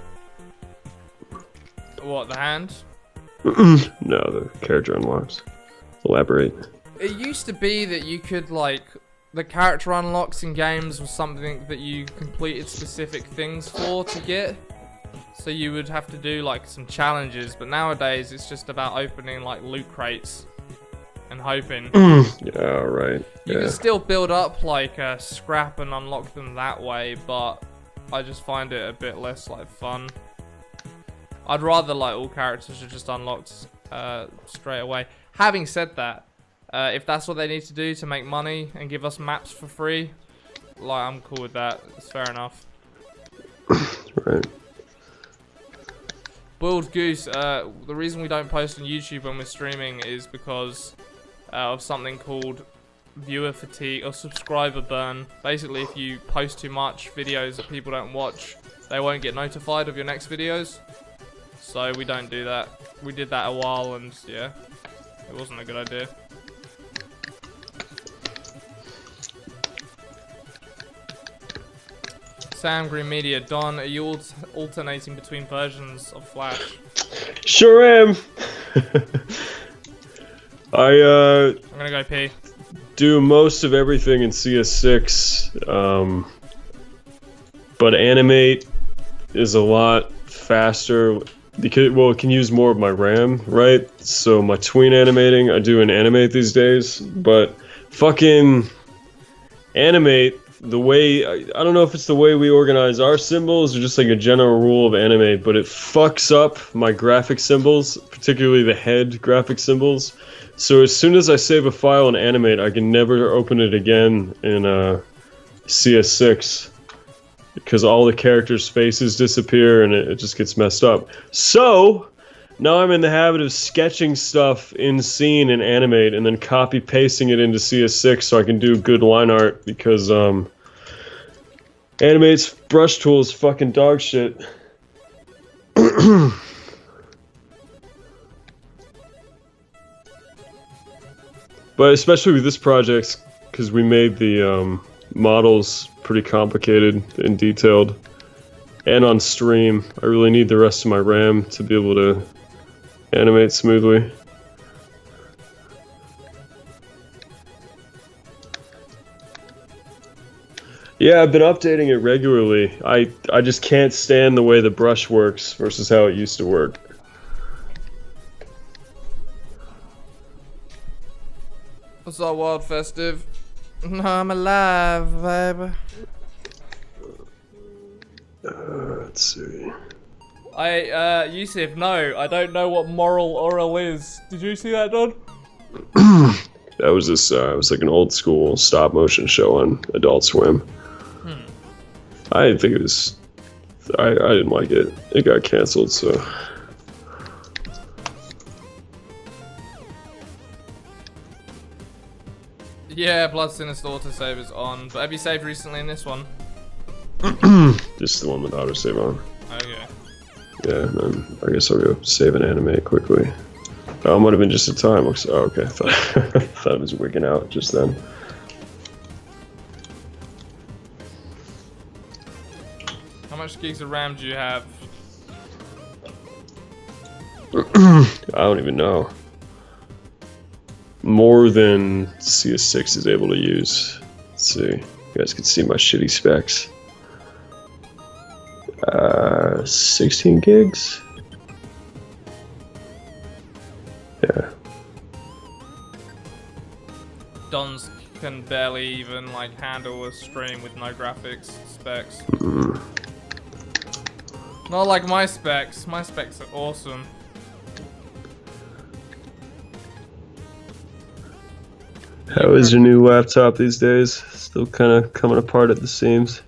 What, the hand? No, the character unlocks. Elaborate. It used to be that you could, like, the character unlocks in games was something that you completed specific things for to get. So you would have to do, like, some challenges, but nowadays it's just about opening, like, loot crates and hoping. Yeah, right. You can still build up, like, scrap and unlock them that way, but I just find it a bit less, like, fun. I'd rather, like, all characters are just unlocked straight away. Having said that, if that's what they need to do to make money and give us maps for free, like, I'm cool with that. It's fair enough. Right. Boiled Goose, the reason we don't post on YouTube when we're streaming is because of something called viewer fatigue or subscriber burn. Basically, if you post too much videos that people don't watch, they won't get notified of your next videos. So we don't do that. We did that a while and yeah, it wasn't a good idea. Sam Green Media, Don, are you alternating between versions of Flash? Sure am. I'm gonna go pee. Do most of everything in CS6, but animate is a lot faster because, well, it can use more of my RAM, right? So my tween animating, I do in animate these days, but fucking animate the way, I don't know if it's the way we organize our symbols or just like a general rule of animate, but it fucks up my graphic symbols, particularly the head graphic symbols. So as soon as I save a file and animate, I can never open it again in CS6 because all the characters' faces disappear and it just gets messed up. So now I'm in the habit of sketching stuff in scene and animate and then copy pasting it into CS6 so I can do good line art because animate's brush tool is fucking dog shit. But especially with this project, because we made the models pretty complicated and detailed, and on stream, I really need the rest of my RAM to be able to animate smoothly. Yeah, I've been updating it regularly. I just can't stand the way the brush works versus how it used to work. What's up, Wild Festive? No, I'm alive, baby. Let's see. Yusuf, no, I don't know what moral oral is. Did you see that, Don? That was this, it was like an old school stop motion show on Adult Swim. I didn't think it was, I didn't like it. It got canceled, so. Yeah, Blood Sinister autosave is on. But have you saved recently in this one? This is the one with autosave on. Okay. Yeah, and then I guess I'll go save and animate quickly. Oh, it might have been just a time. Oh, okay. I thought it was wigging out just then. How much gigs of RAM do you have? I don't even know. More than CS6 is able to use. Let's see. You guys can see my shitty specs. 16 gigs? Yeah. Dons can barely even like handle a stream with no graphics specs. Not like my specs. My specs are awesome. How is your new laptop these days? Still kind of coming apart at the seams.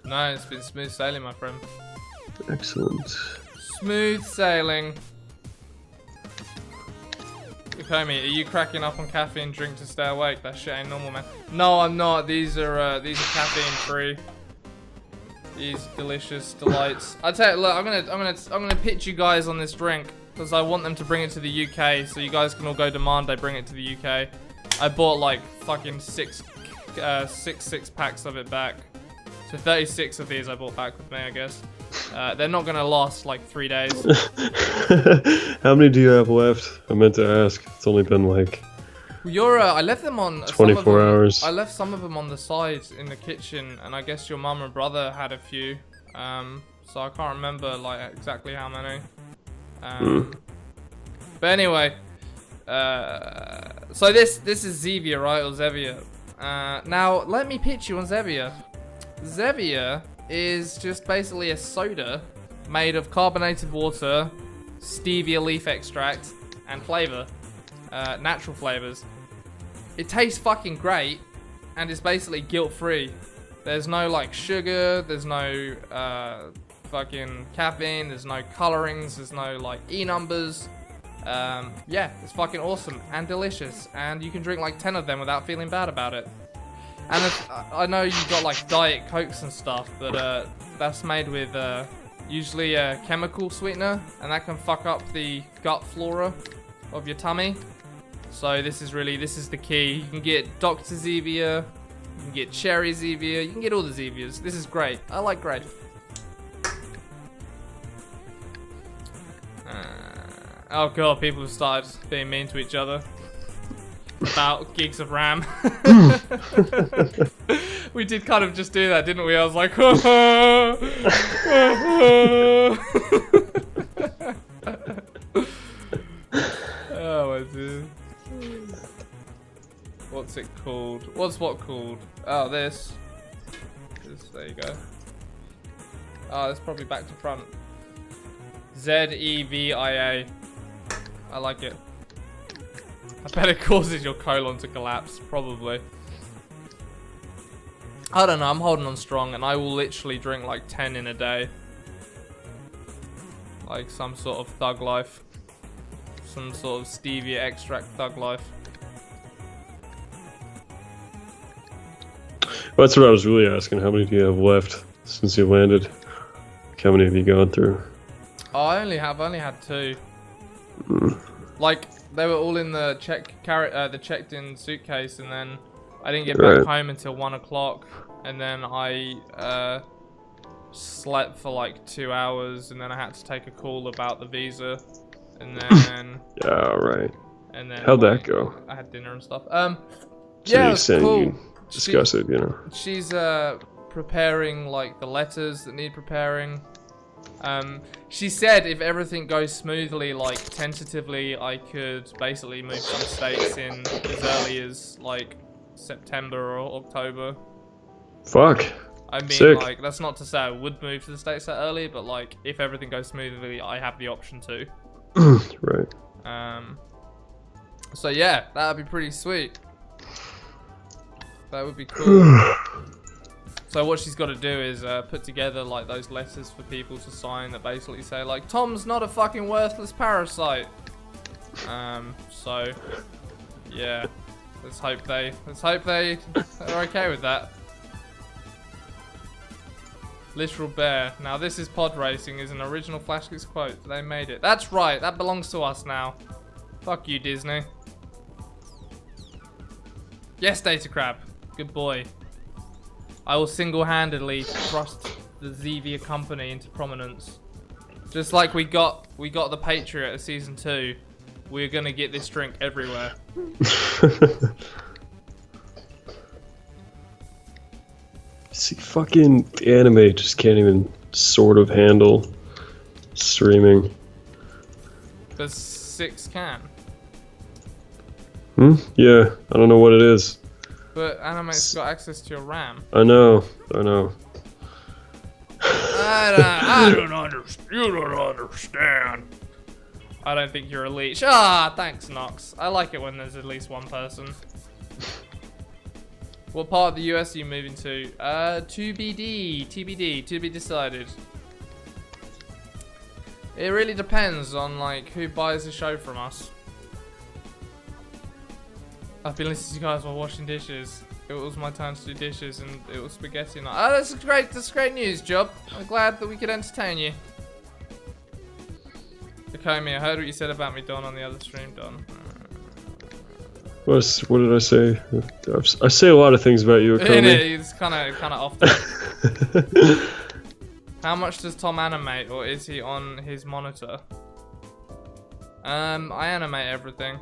No, it's been smooth sailing, my friend. Excellent. Smooth sailing. Komi, are you cracking up on caffeine drink to stay awake? That shit ain't normal, man. No, I'm not. These are caffeine free. These delicious delights. I tell you, look, I'm gonna pitch you guys on this drink because I want them to bring it to the UK, so you guys can all go demand they bring it to the UK. I bought like fucking six packs of it back. So 36 of these I bought back with me, I guess. They're not gonna last like 3 days. How many do you have left? I meant to ask. It's only been like... I left them on 24 hours. I left some of them on the side in the kitchen, and I guess your mum and brother had a few. So I can't remember like exactly how many. But anyway, so this is Zevia, right, or Zevia? Now let me pitch you on Zevia. Zevia is just basically a soda made of carbonated water, stevia leaf extract, and flavor. Natural flavors. It tastes fucking great, and it's basically guilt-free. There's no like sugar, there's no fucking caffeine, there's no colorings, there's no like E-numbers. Yeah, it's fucking awesome and delicious, and you can drink like 10 of them without feeling bad about it. And I know you've got like Diet Cokes and stuff, but that's made with usually a chemical sweetener, and that can fuck up the gut flora of your tummy. So this is the key. You can get Dr. Zevia, you can get Cherry Zevia, you can get all the Zevias. This is great. I like great. Oh god, people have started being mean to each other about gigs of RAM. We did kind of just do that, didn't we? I was like, oh my dude. What's it called? What's what called? Oh, this. There you go. Oh, that's probably back to front. Zevia. I like it. I bet it causes your colon to collapse, probably. I don't know, I'm holding on strong, and I will literally drink like 10 in a day. Like some sort of thug life. Some sort of stevia extract thug life. Well, that's what I was really asking. How many do you have left since you landed? How many have you gone through? Oh, I only had 2. Like, they were all in the checked-in suitcase, and then I didn't get back home until 1 o'clock, and then I slept for like 2 hours, and then I had to take a call about the visa, and then yeah, right. And then how'd that go? I had dinner and stuff. So yeah, it was cool. You discuss it, you know. She's preparing like the letters that need preparing. She said if everything goes smoothly, like tentatively, I could basically move to the States in as early as like September or October. Fuck. I mean, sick. Like, that's not to say I would move to the States that early, but like if everything goes smoothly, I have the option to. Right. So yeah, that would be pretty sweet. That would be cool. So what she's got to do is put together like those letters for people to sign that basically say like, Tom's not a fucking worthless parasite. So yeah, Let's hope they are okay with that. Literal bear. Now this is pod racing is an original Flashgitz quote. They made it. That's right. That belongs to us now. Fuck you, Disney. Yes, Data Crab. Good boy. I will single-handedly thrust the Zevia company into prominence. Just like we got the Patriot at season 2. We're gonna get this drink everywhere. See, fucking anime just can't even sort of handle streaming. There's 6 can. Yeah, I don't know what it is. But Animate's got access to your RAM. I know. I don't understand. You don't understand. I don't think you're a leech. Ah, thanks, Nox. I like it when there's at least one person. What part of the US are you moving to? TBD, to be decided. It really depends on like who buys the show from us. I've been listening to you guys while washing dishes. It was my time to do dishes and it was spaghetti night. Oh, that's great news, Job. I'm glad that we could entertain you. Okay, I heard what you said about me, Don, on the other stream, Don. What did I say? I say a lot of things about you, Akami. It's kind of off. How much does Tom animate, or is he on his monitor? I animate everything.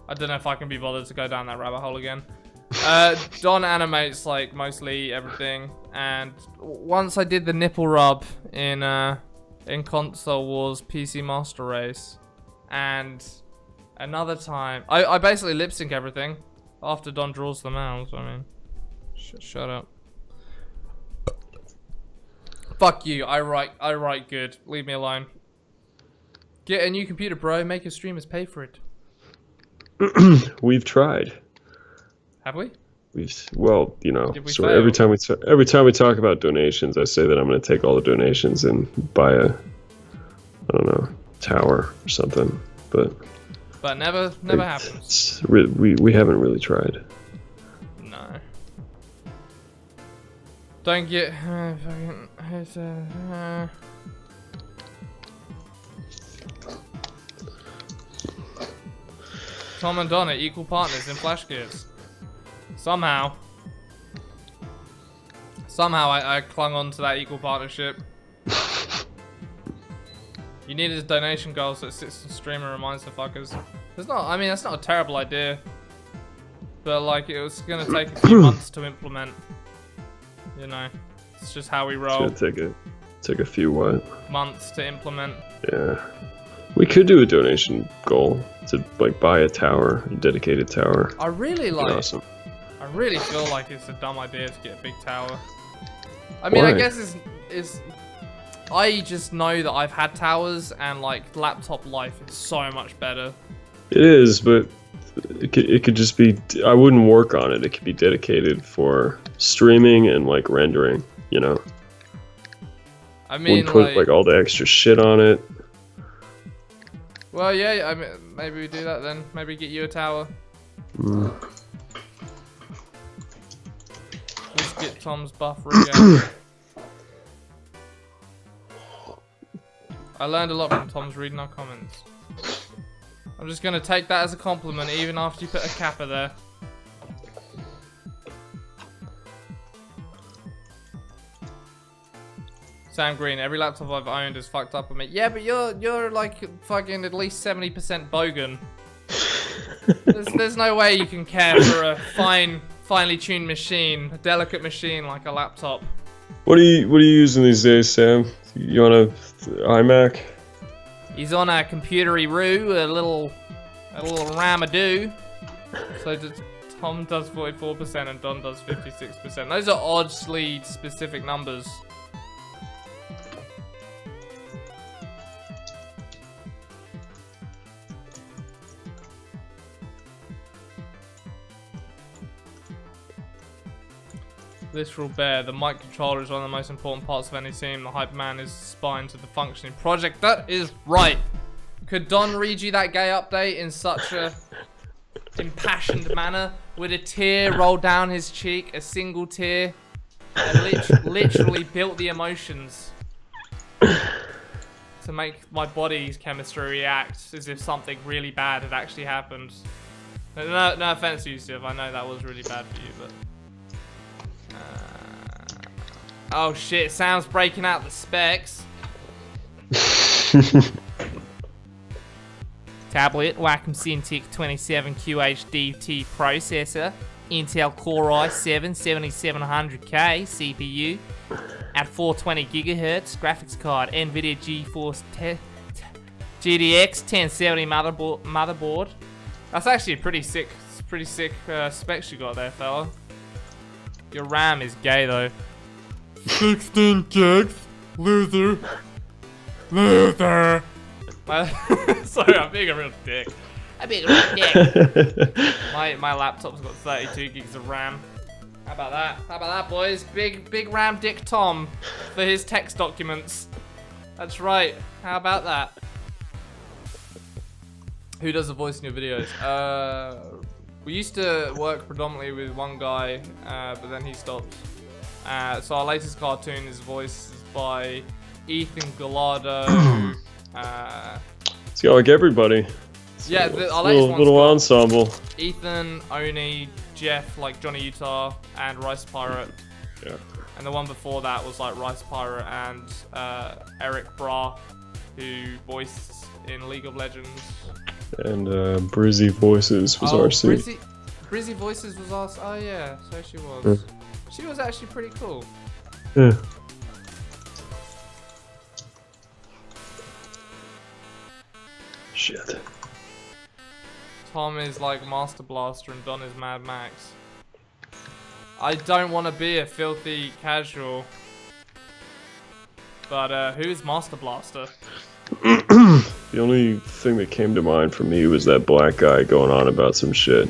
I don't know if I can be bothered to go down that rabbit hole again. Don animates like mostly everything, and once I did the nipple rub in Console Wars PC Master Race, and another time I basically lip sync everything after Don draws them out. So, I mean, shut up. Fuck you. I write good. Leave me alone. Get a new computer, bro. Make your streamers pay for it. We've tried. Have we? Well, you know, so fail? every time we talk about donations, I say that I'm going to take all the donations and buy a, I don't know, tower or something. But never happens. We haven't really tried. No. Don't get Tom and Don are equal partners in Flashgitz. Somehow I clung on to that equal partnership. You needed a donation goal so it sits on stream and reminds the fuckers. That's not a terrible idea. But like, it was gonna take a few months to implement. You know, it's just how we roll. It's gonna take a few what? Months to implement. Yeah. We could do a donation goal to like buy a tower, a dedicated tower. I really like. Awesome. I really feel like it's a dumb idea to get a big tower. I mean, Why? I guess it's. I just know that I've had towers and like laptop life is so much better. It is, but it could just be. I wouldn't work on it. It could be dedicated for streaming and like rendering. You know. I mean, wouldn't put like all the extra shit on it. Well, yeah. I mean, maybe we do that then. Maybe get you a tower. Let's get Tom's buffer again. I learned a lot from Tom's reading our comments. I'm just gonna take that as a compliment, even after you put a kappa there. Sam Green, every laptop I've owned is fucked up on me. Yeah, but you're like fucking at least 70% bogan. There's no way you can care for a finely tuned machine, a delicate machine like a laptop. What are you using these days, Sam? You on a iMac? He's on a computery roo, a little ramadoo. So Tom does 44% and Don does 56%. Those are oddly specific numbers. Literal bear. The mic controller is one of the most important parts of any team. The hype man is spine to the functioning project. That is right. Could Don read you that gay update in such a impassioned manner, with a tear roll down his cheek, a single tear, and literally built the emotions to make my body's chemistry react as if something really bad had actually happened. No offense, Yusuf, I know that was really bad for you, but... oh shit, Sam's breaking out the specs. Tablet, Wacom Cintiq 27QHD-T processor, Intel Core i7 7700K CPU, at 420 GHz, graphics card, NVIDIA GeForce GTX 1070 motherboard. That's actually a pretty sick specs you got there, fella. Your RAM is gay though. 16 gigs, loser. Sorry, I'm being a real dick. My laptop's got 32 gigs of RAM. How about that? How about that, boys? Big RAM dick Tom for his text documents. That's right. How about that? Who does the voice in your videos? We used to work predominantly with one guy, but then he stopped. So our latest cartoon is voiced by Ethan Gallardo. It's got like everybody. Yeah, our latest little ensemble. Ethan, Oni, Jeff, like Johnny Utah, and Rice Pirate. Yeah. And the one before that was like Rice Pirate and Eric Bra, who voiced in League of Legends. And Brizzy Voices was RC. Brizzy Voices was RC. Oh yeah, so she was. Yeah. She was actually pretty cool. Yeah. Shit. Tom is like Master Blaster and Don is Mad Max. I don't want to be a filthy casual. But who is Master Blaster? The only thing that came to mind for me was that black guy going on about some shit.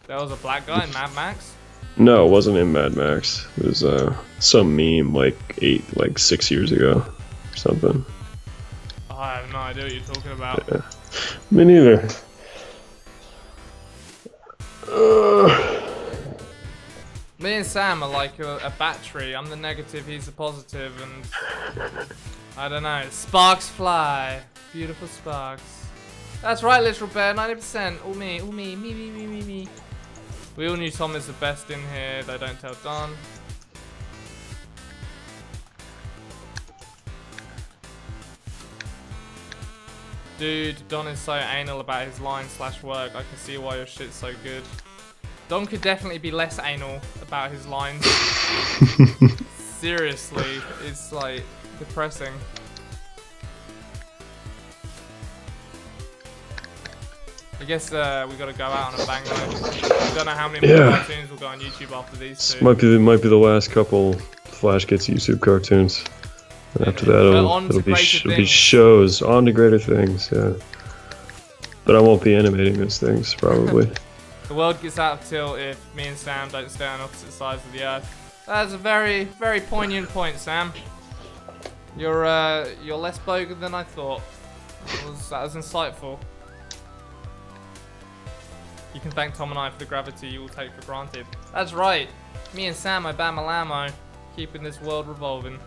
There was a black guy in Mad Max? No, it wasn't in Mad Max. It was some meme like 6 years ago or something. Oh, I have no idea what you're talking about. Yeah. Me neither. Me and Sam are like a battery. I'm the negative, he's the positive, and I don't know. Sparks fly. Beautiful sparks. That's right, Literal Bear. 90%. All me. Me. We all knew Tom is the best in here. They don't tell Don. Dude, Don is so anal about his line/work. I can see why your shit's so good. Don could definitely be less anal about his lines. Seriously, it's like depressing. I guess we gotta go out on a bang though. I don't know how many more cartoons will go on YouTube after these two. Might be the last couple Flashgitz YouTube cartoons. And after that, it'll be shows on to greater things. Yeah, but I won't be animating those things probably. The world gets out of tilt if me and Sam don't stay on opposite sides of the earth. That's a very, very poignant point, Sam. You're less bogan than I thought. That was insightful. You can thank Tom and I for the gravity you will take for granted. That's right. Me and Sam are Bamalamo, keeping this world revolving.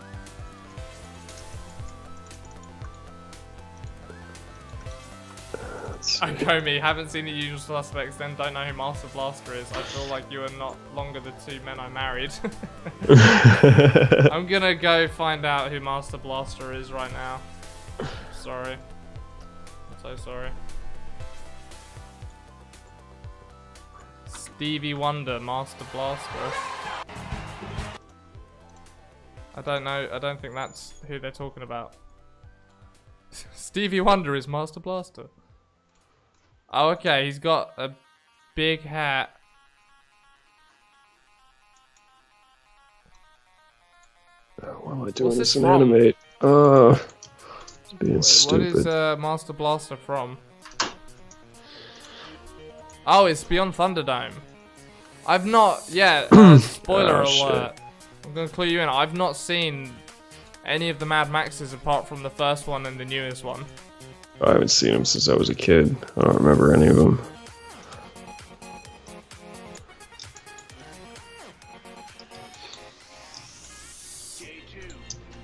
Komi, haven't seen The Usual Suspects, then don't know who Master Blaster is. I feel like you are not longer the two men I married. I'm gonna go find out who Master Blaster is right now. Sorry. I'm so sorry. Stevie Wonder, Master Blaster. I don't know, I don't think that's who they're talking about. Stevie Wonder is Master Blaster. Oh, okay, he's got a big hat. What am I doing this in animate? It's being stupid. What is Master Blaster from? Oh, it's Beyond Thunderdome. I've not, spoiler alert. I'm gonna clue you in. I've not seen any of the Mad Maxes apart from the first one and the newest one. I haven't seen them since I was a kid. I don't remember any of them.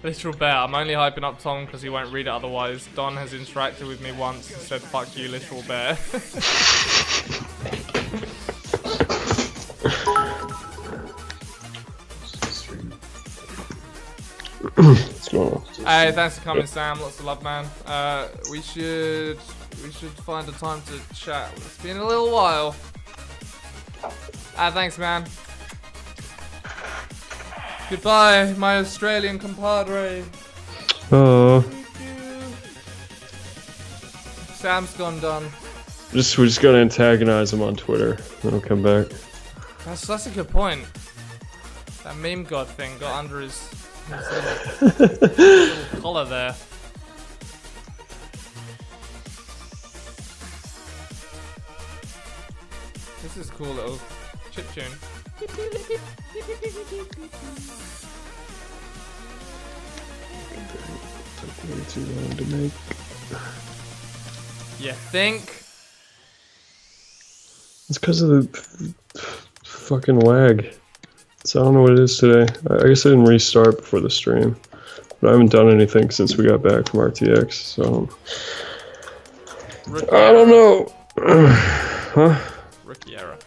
Literal bear. I'm only hyping up Tom because he won't read it otherwise. Don has interacted with me once and said, "Fuck you, literal bear." Hey, thanks for coming, Sam. Lots of love, man. We should find a time to chat. It's been a little while. Thanks, man. Goodbye, my Australian compadre. Oh. Sam's gone, Don. We're just gonna antagonize him on Twitter. Then he'll come back. That's a good point. That meme god thing got under his little collar there. This is a cool little chip tune. Took way too long to make. You think? It's because of the fucking lag. So I don't know what it is today. I guess I didn't restart before the stream. But I haven't done anything since we got back from RTX, so... I don't know. Huh? Rookie error.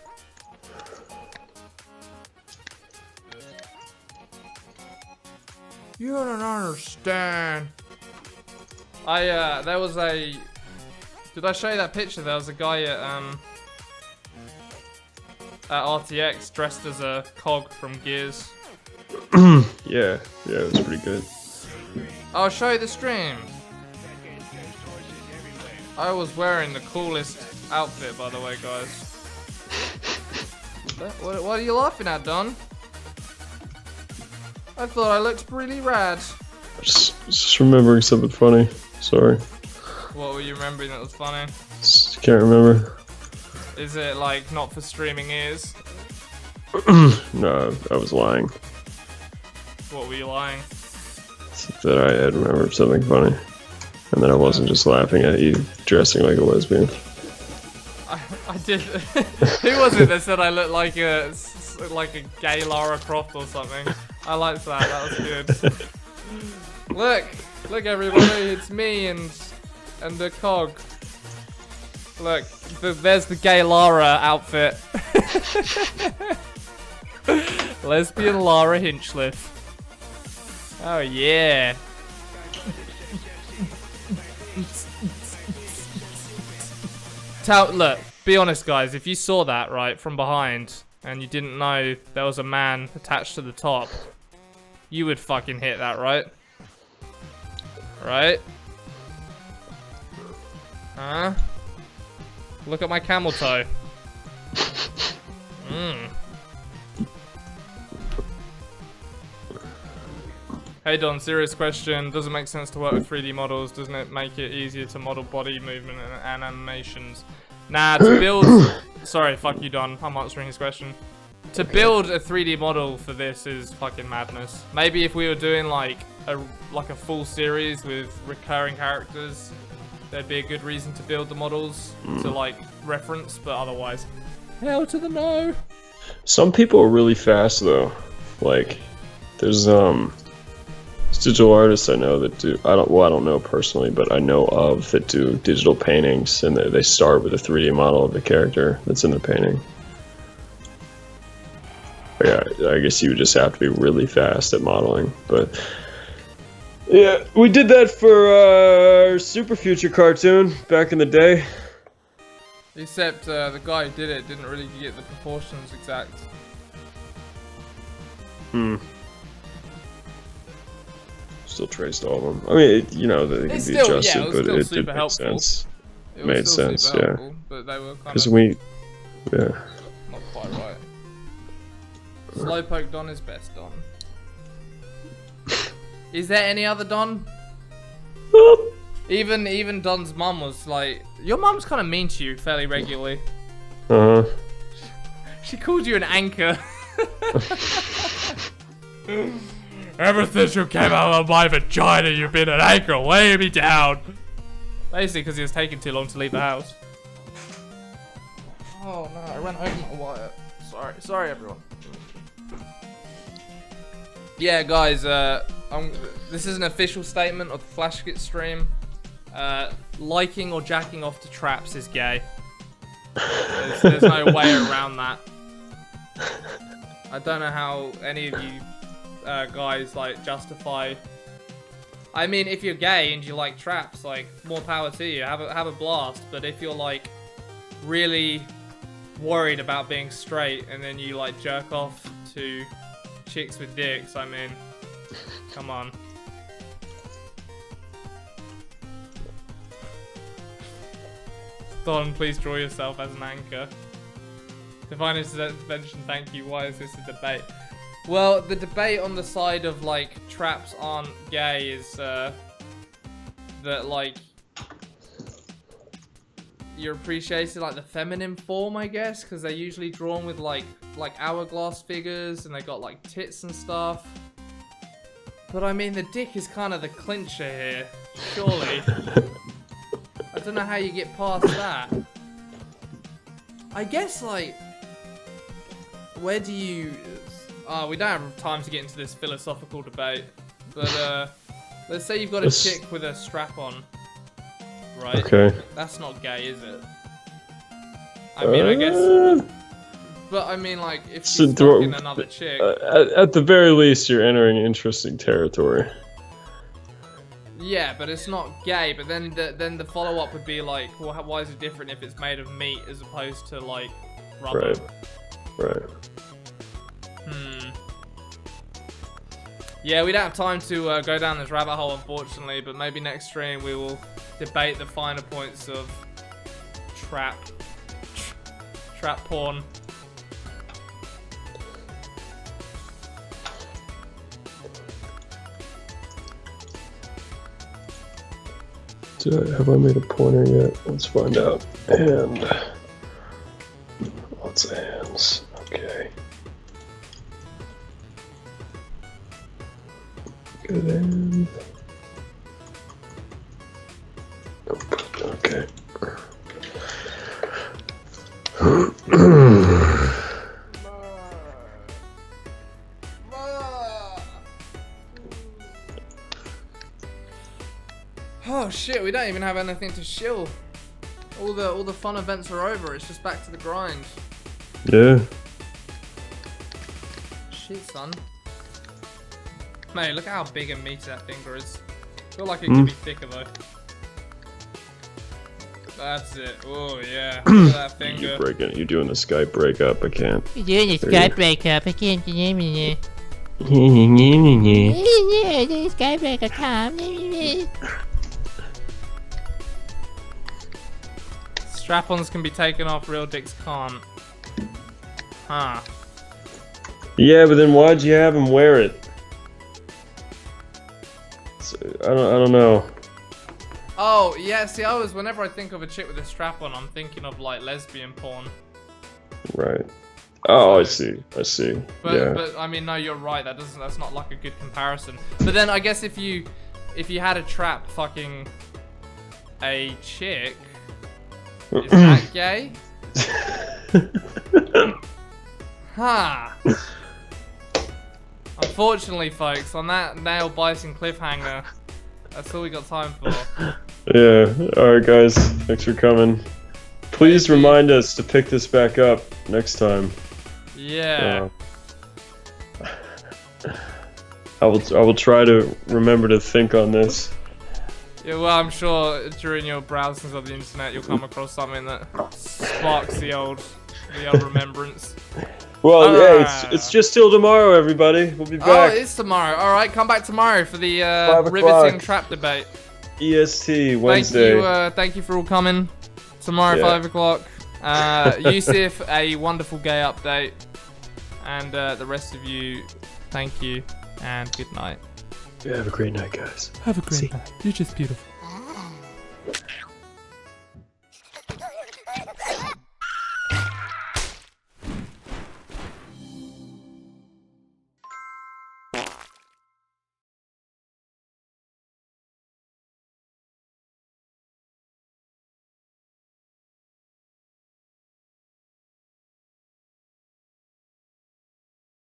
You don't understand. There was a... Did I show you that picture? There was a guy at RTX dressed as a cog from Gears. Yeah, it was pretty good. I'll show you the stream. I was wearing the coolest outfit, by the way, guys. What are you laughing at, Don? I thought I looked really rad. Just remembering something funny. Sorry. What were you remembering that was funny? Can't remember. Is it like not for streaming ears? No, I was lying. What were you lying? That I had remembered something funny. And then I wasn't just laughing at you dressing like a lesbian. I did. Who was it that said I looked like a gay Lara Croft or something? I liked that. That was good. Look, everybody! It's me and the cog. Look, there's the gay Lara outfit. Lesbian Lara Hinchliffe. Oh yeah. Look, be honest, guys. If you saw that right from behind and you didn't know there was a man attached to the top, you would fucking hit that, right? Right? Huh? Look at my camel toe. Hey Don, serious question. Does it make sense to work with 3D models? Doesn't it make it easier to model body movement and animations? Nah, to build... Sorry, fuck you, Don. I'm answering his question. To build a 3D model for this is fucking madness. Maybe if we were doing like a full series with recurring characters, there'd be a good reason to build the models to like reference, but otherwise, hell to the no. Some people are really fast though. Like, there's digital artists I know that do, I don't know personally, but I know of that do digital paintings, and they start with a 3D model of the character that's in the painting. Yeah, I guess you would just have to be really fast at modeling, but yeah, we did that for our Super Future cartoon back in the day. Except the guy who did it didn't really get the proportions exact. Still traced all of them. I mean, you know, they can be adjusted, but it did make sense. It made sense, yeah. But they were kind because of yeah. not quite right. Slowpoke Don is best Don. Is there any other Don? Even Don's mum was like, your mum's kind of mean to you fairly regularly. She called you an anchor. Ever since you came out of my vagina, you've been an anchor weighing me down. Basically, because he was taking too long to leave the house. Oh no, I went over my wire. Sorry everyone. Yeah, guys, this is an official statement of the Flashgitz stream. Liking or jacking off to traps is gay. There's no way around that. I don't know how any of you guys like justify. I mean, if you're gay and you like traps, like more power to you. Have a blast. But if you're like really worried about being straight and then you like jerk off to chicks with dicks, I mean, come on. Don, please draw yourself as an anchor. Divine intervention, thank you. Why is this a debate? Well, the debate on the side of like traps aren't gay is that like you're appreciating like the feminine form, I guess, because they're usually drawn with like hourglass figures and they got like tits and stuff. But I mean, the dick is kind of the clincher here, surely. I don't know how you get past that. I guess, like, where do you... Oh, we don't have time to get into this philosophical debate. But, let's say you've got a chick with a strap on. Right? Okay. That's not gay, is it? I mean, I guess... But, I mean, like, if she's fucking another chick... At the very least, you're entering interesting territory. Yeah, but it's not gay. But then the follow-up would be like, well, why is it different if it's made of meat as opposed to like rubber? Right. Yeah, we don't have time to go down this rabbit hole, unfortunately. But maybe next stream we will debate the finer points of trap porn. Have I made a pointer yet? Let's find out. And lots of hands. Okay. Good hand. Okay. Oh shit, we don't even have anything to shill. All the fun events are over, it's just back to the grind. Yeah. Shit, son. Mate, look at how big and meaty that finger is. I feel like it could be thicker though. That's it. Oh yeah. Look at that finger. You're doing the Skype breakup, I can't. You're doing the Skype breakup, I can't hear me. Skype breakup time. Strap-ons can be taken off, real dicks can't. Huh. Yeah, but then why'd you have him wear it? I don't know. Oh, yeah, see, whenever I think of a chick with a strap-on, I'm thinking of, like, lesbian porn. Right. Oh, I see. But, yeah. But, I mean, no, you're right, that's not, like, a good comparison. But then, I guess if you had a trap fucking a chick, is that gay? Huh. Unfortunately, folks, on that nail-biting cliffhanger, that's all we got time for. Yeah. Alright, guys. Thanks for coming. Please remind us to pick this back up next time. Yeah. I will try to remember to think on this. Yeah, well, I'm sure during your browsings of the internet, you'll come across something that sparks the old remembrance. Well, yeah, it's just till tomorrow, everybody. We'll be back. Oh, it is tomorrow. All right, come back tomorrow for the riveting trap debate. EST Wednesday. Thank you for all coming. Tomorrow, 5 o'clock. Yusuf, a wonderful gay update, and the rest of you, thank you and good night. Yeah, have a great night, guys. Have a great night. You're just beautiful.